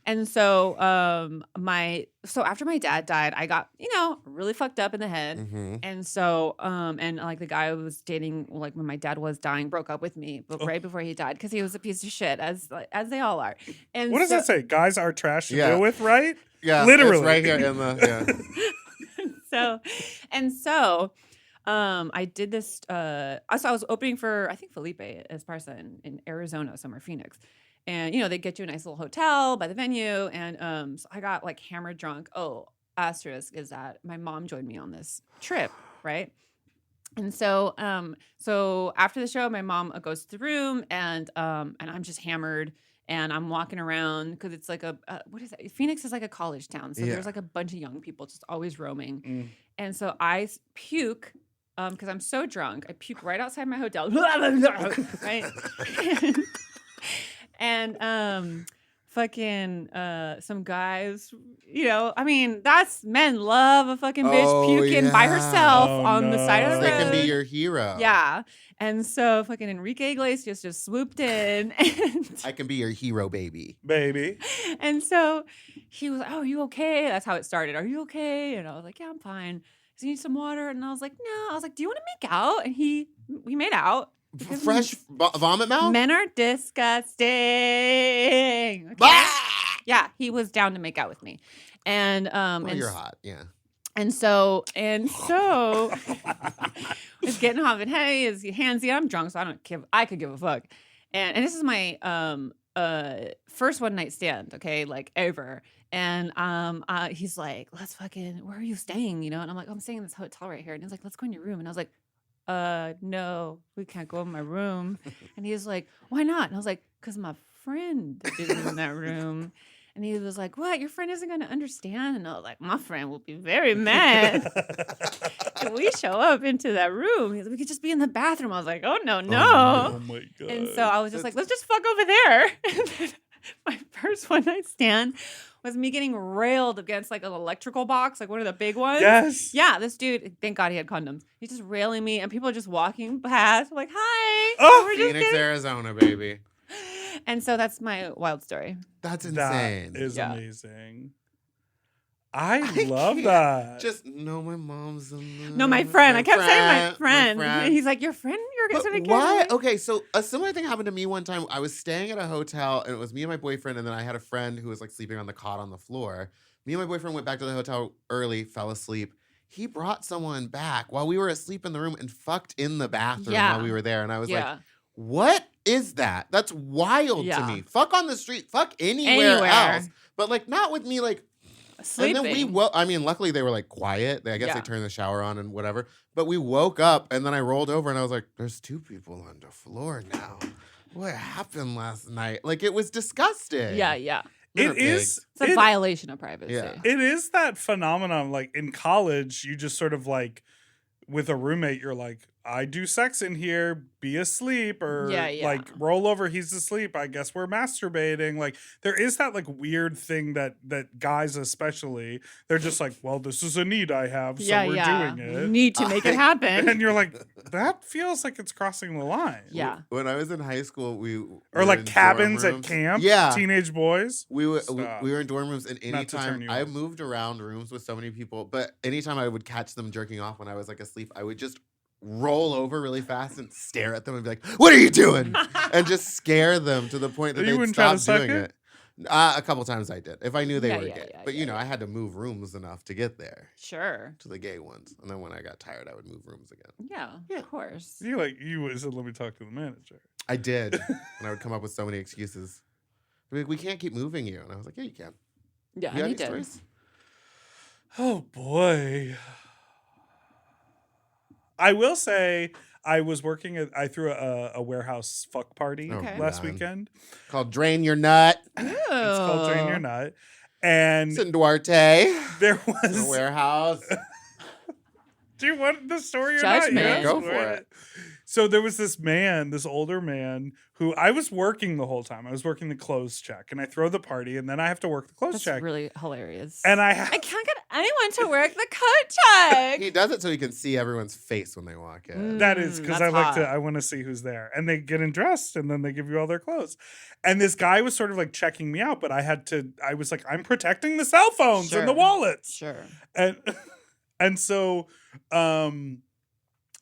And so, after my dad died, I got really fucked up in the head. Mm-hmm. And so, and like the guy I was dating, like when my dad was dying, broke up with me, but right before he died, because he was a piece of shit, as they all are. And What does that say? Guys are trash to Yeah. deal with, right? Yeah, Literally. it's right here in the. Yeah. So, I did this. So I was opening for I think Felipe Esparza in Arizona, somewhere Phoenix. And they get you a nice little hotel by the venue, and so I got like hammered drunk. Oh, asterisk is that my mom joined me on this trip, right? And so, so after the show, my mom goes to the room, and I'm just hammered, and I'm walking around because it's like what is that? Phoenix is like a college town, so Yeah. there's like a bunch of young people just always roaming, Mm. and so I puke. Because I'm so drunk, I puke right outside my hotel, right? And fucking some guys, I mean, that's men love a fucking bitch Oh, puking by yeah. herself Oh, on the side of no. the They road. can be your hero. Yeah. And so fucking Enrique Iglesias just swooped in I can be your hero, baby. Baby. and so he was like, "Oh, are you okay?" That's how it started. "Are you okay?" And I was like, "Yeah, I'm fine." "Do you need some water?" And I was like, "No." I was like, "Do you want to make out?" And we made out. Because Fresh vomit mouth? Men are disgusting. Okay? Bah! Yeah, he was down to make out with me. And Well, and you're hot. Yeah. And so it's getting hot and heavy, it's handsy. I'm drunk, so I could give a fuck. And this is my first one night stand, okay, like ever. And he's like, "Let's fucking, where are you staying?" And I'm like, "I'm staying in this hotel right here." And he's like, "Let's go in your room." And I was like, "No, we can't go in my room." And he was like, "Why not?" And I was like, "Because my friend is in that room." And he was like, "What? Your friend isn't going to understand?" And I was like, "My friend will be very mad if we show up into that room. He's like, we could just be in the bathroom." I was like, "Oh, no. Oh my God. And so I was just like, "Let's just fuck over there." And then my first one night stand was me getting railed against like an electrical box, like one of the big ones. Yes. Yeah, this dude, thank God he had condoms. He's just railing me, and people are just walking past. I'm like, hi. Oh, We're just Phoenix, kidding. Arizona, baby. And so that's my wild story. That's insane. That is Yeah. amazing. I love can't. that. Just no, my mom's in the, No, my friend. I kept saying my friend. friend. And he's like, your friend? You're But getting why? Okay, so a similar thing happened to me one time. I was staying at a hotel, and it was me and my boyfriend, and then I had a friend who was like sleeping on the cot on the floor. Me and my boyfriend went back to the hotel early, fell asleep. He brought someone back while we were asleep in the room and fucked in the bathroom Yeah. while we were there. And I was Yeah. like, what is that? That's wild to Yeah. me. Fuck on the street. Fuck anywhere Anywhere. else. But like not with me like Sleeping. and then we woke. I mean, luckily they were like quiet. I guess Yeah. they turned the shower on and whatever. But we woke up and then I rolled over and I was like, "There's two people on the floor now. What happened last night?" Like it was disgusting. Yeah, yeah. Little It is. pigs. It's a It- violation of privacy. Yeah. It is that phenomenon. Like in college, you just sort of like with a roommate, you're like, I do sex in here, be asleep, or Yeah, yeah. like roll over, he's asleep. I guess we're masturbating. Like there is that like weird thing that guys especially, they're just like, well, this is a need I have, so Yeah, we're yeah. doing You it. need to make it happen. And you're like, that feels like it's crossing the line. Yeah. When I was in high school, we Or were like in cabins dorm at rooms. camp. Yeah. Teenage boys. We were Stop. we were in dorm rooms, and Not to turn anytime you I off. moved around rooms with so many people, but anytime I would catch them jerking off when I was like asleep, I would just roll over really fast and stare at them and be like, "What are you doing?" and just scare them to the point that You they'd wouldn't try to stop suck doing it? it. A couple times I did, if I knew they Yeah, were yeah, gay. yeah, But yeah, you know, yeah. I had to move rooms enough to get there Sure. to the gay ones, and then when I got tired, I would move rooms again. Yeah, Yeah. of course. You said, let me talk to the manager. I did, and I would come up with so many excuses. They'd be like, "We can't keep moving you," and I was like, "Yeah, you can." Yeah, You got he any did. stories? Oh boy. I will say I was working at I threw a warehouse fuck party Oh, Okay. last man. weekend. Called Drain Your Nut. It's called Drain Your Nut. And It's in Duarte. there The was warehouse. do you want the story or Judgment. not? Yeah, Yes, go go for ahead. it. So there was this man, this older man, who I was working the whole time. I was working the clothes check, and I throw the party, and then I have to work the clothes That's check. really hilarious. And I I have can't get anyone to work the coat check. He does it so he can see everyone's face when they walk in. that is because I That's like hot. to. I want to see who's there, and they get dressed, and then they give you all their clothes. And this guy was sort of like checking me out, but I had to. I was like, I'm protecting the cell phones and the Sure. wallets, Sure. and and so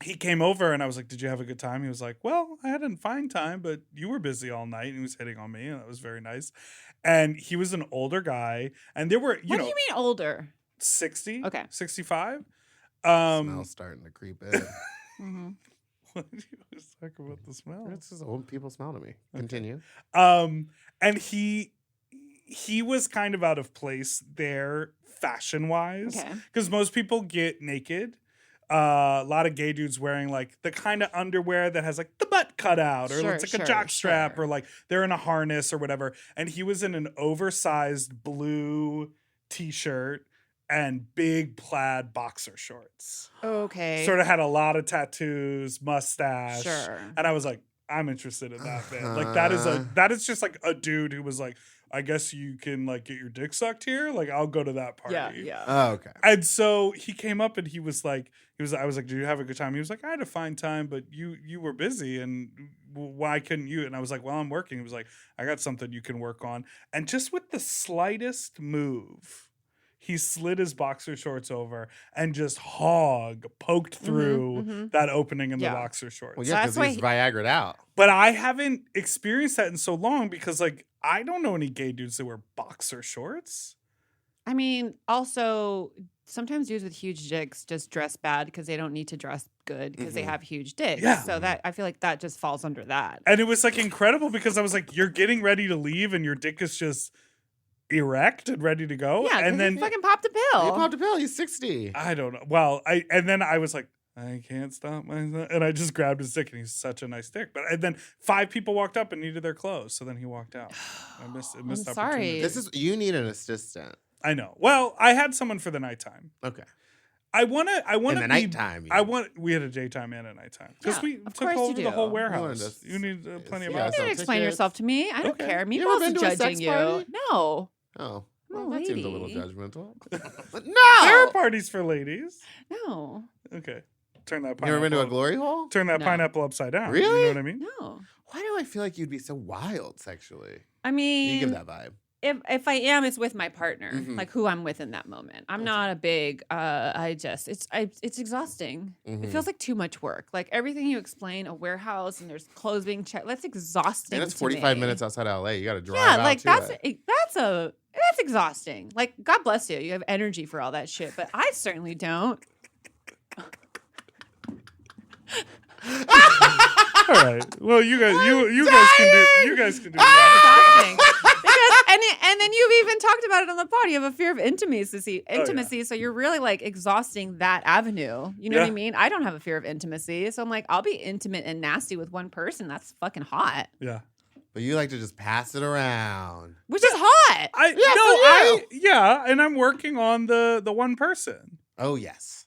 he came over, and I was like, "Did you have a good time?" He was like, "Well, I had a fine time, but you were busy all night." And he was hitting on me, and that was very nice. And he was an older guy, and there were What do you mean older? 60, Okay. 65. Smell's starting to creep in. Mm-hmm. What did you always talk about the smell? It's just old people smell to me. Continue. And he was kind of out of place there fashion wise Okay. because most people get naked. A lot of gay dudes wearing like the kind of underwear that has like the butt cut out, or Sure, it's like a sure, jock strap, sure. or like they're in a harness or whatever. And he was in an oversized blue t-shirt and big plaid boxer shorts. Okay. Sort of had a lot of tattoos, mustache. Sure. And I was like, I'm interested in that, man. Like Uh-huh. that is just like a dude who was like, I guess you can like get your dick sucked here. Like I'll go to that party. Yeah, yeah. Oh, okay. And so he came up and I was like, did you have a good time? He was like, I had a fine time, but you were busy and why couldn't you? And I was like, well, I'm working. He was like, I got something you can work on. And just with the slightest move, he slid his boxer shorts over and just poked through mhm. that opening in the Yeah. boxer shorts. Well, So yeah, that's because why he's Viagra'd out. But I haven't experienced that in so long because, like, I don't know any gay dudes that wear boxer shorts. I mean, also, sometimes dudes with huge dicks just dress bad because they don't need to dress good because they Mhm. have huge dicks. Yeah. So that I feel like that just falls under that. And it was like incredible because I was like, you're getting ready to leave and your dick is just erect and ready to go. Yeah, and then he fucking popped a He pill. popped a pill. He's 60. I don't know. Well, and then I was like, I can't stop myself. And I just grabbed his dick and he's such a nice dick. And then 5 people walked up and needed their clothes. So then he walked out. I missed I'm opportunity. sorry. You need an assistant. I know. Well, I had someone for the nighttime. Okay. I want In to the nighttime. we had a daytime and a nighttime because Yeah, we of took course you over the whole do. warehouse. You You need plenty of yeah, You hours. didn't sounds explain tickets. yourself to me. I don't Okay. care. You ever Meatball's been to a sex judging you. party? No. Oh. I'm a That lady. seems a little judgmental. There No! are parties for ladies. No. Okay. Turn that You pineapple. ever been to a glory hole? Turn that No. pineapple upside down. You Really? know what I mean? No. Why do I feel like you'd be so wild sexually? I You mean, give that vibe. if I am, it's with my partner, Mhm. like who I'm with in that moment. I'm not a big. It's exhausting. Mhm. It feels like too much work. Like everything you explain, a warehouse, and there's clothes being checked. That's exhausting. And it's to 45 me. minutes outside LA. You got to drive Yeah, out like to that's it. that's exhausting. Like God bless you. You have energy for all that shit, but I certainly don't. All right. Well, you guys can do that. Exhausting. Because and then you've even talked about it on the pod. You have a fear of intimacy, so you're really like exhausting that avenue. You know what I Yeah. mean? I don't have a fear of intimacy, so I'm like, I'll be intimate and nasty with one person. That's fucking hot, Yeah. But you like to just pass it around. which is hot. And I'm working on the one person. Oh, yes.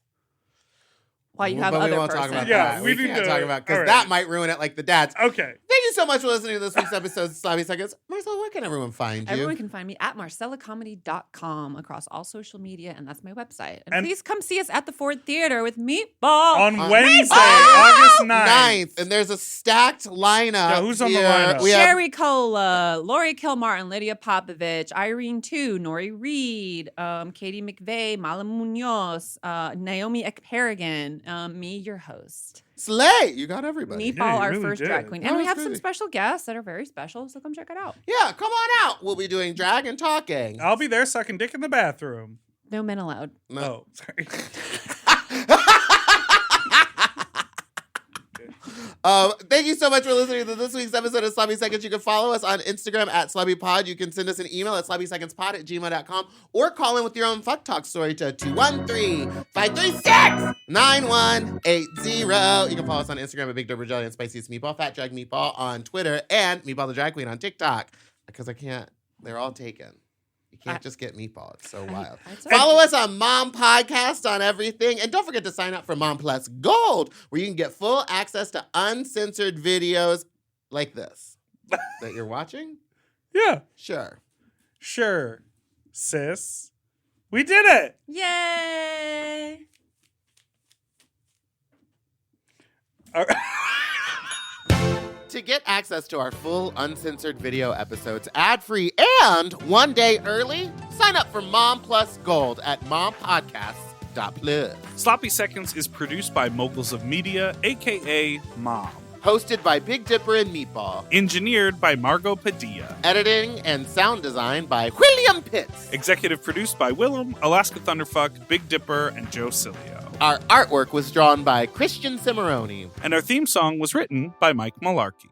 While you have But other we won't talk person. about Yeah, that. we We need can't to- talk about because all right. that might ruin it like the dads. Okay. Thank you so much for listening to this week's episode of Sloppy Seconds. Marcella, where can everyone find you? Everyone can find me at marcellacomedy.com across all social media, and that's my website. And And- please come see us at the Ford Theater with Meatball. On On Wednesday, Oh! August 9th. And there's a stacked lineup. Yeah, who's on the here. lineup? We have Sherry Cola, Lori Kilmartin, Lydia Popovich, Irene Tu, Nori Reed, Katie McVeigh, Mala Munoz, Naomi Ekperigan, me, your host. Slay. You got everybody. Meatball, Yeah, you our really first did. drag queen. That And we was have some crazy. special guests that are very special, so come check it out. Yeah, come on out. We'll be doing drag and talking. I'll be there sucking dick in the bathroom. No men allowed. No. Oh, sorry. Thank you so much for listening to this week's episode of Sloppy Seconds. You can follow us on Instagram at SloppyPod. You can send us an email at sloppysecondspod@gmail.com or call in with your own fuck talk story to 213-536-9180. You can follow us on Instagram at Big Dipper Jelly and Spiciest Meatball, Fat Drag Meatball on Twitter, and Meatball the Drag Queen on TikTok. Because I can't, they're all taken. You can't just get Meatball. It's so wild. It's Follow us on Mom Podcast on everything. And don't forget to sign up for Mom Plus Gold, where you can get full access to uncensored videos like this that you're watching. Yeah. Sure. Sure. Sis. We did it. Yay! All right. To get access to our full uncensored video episodes ad-free and one day early, sign up for Mom Plus Gold at mompodcasts.plus. Sloppy Seconds is produced by Moguls of Media, a.k.a. Mom. Hosted by Big Dipper and Meatball. Engineered by Margot Padilla. Editing and sound design by William Pitts. Executive produced by Willem, Alaska Thunderfuck, Big Dipper, and Joe Cilio. Our artwork was drawn by Christian Cimarroni. And our theme song was written by Mike Malarkey.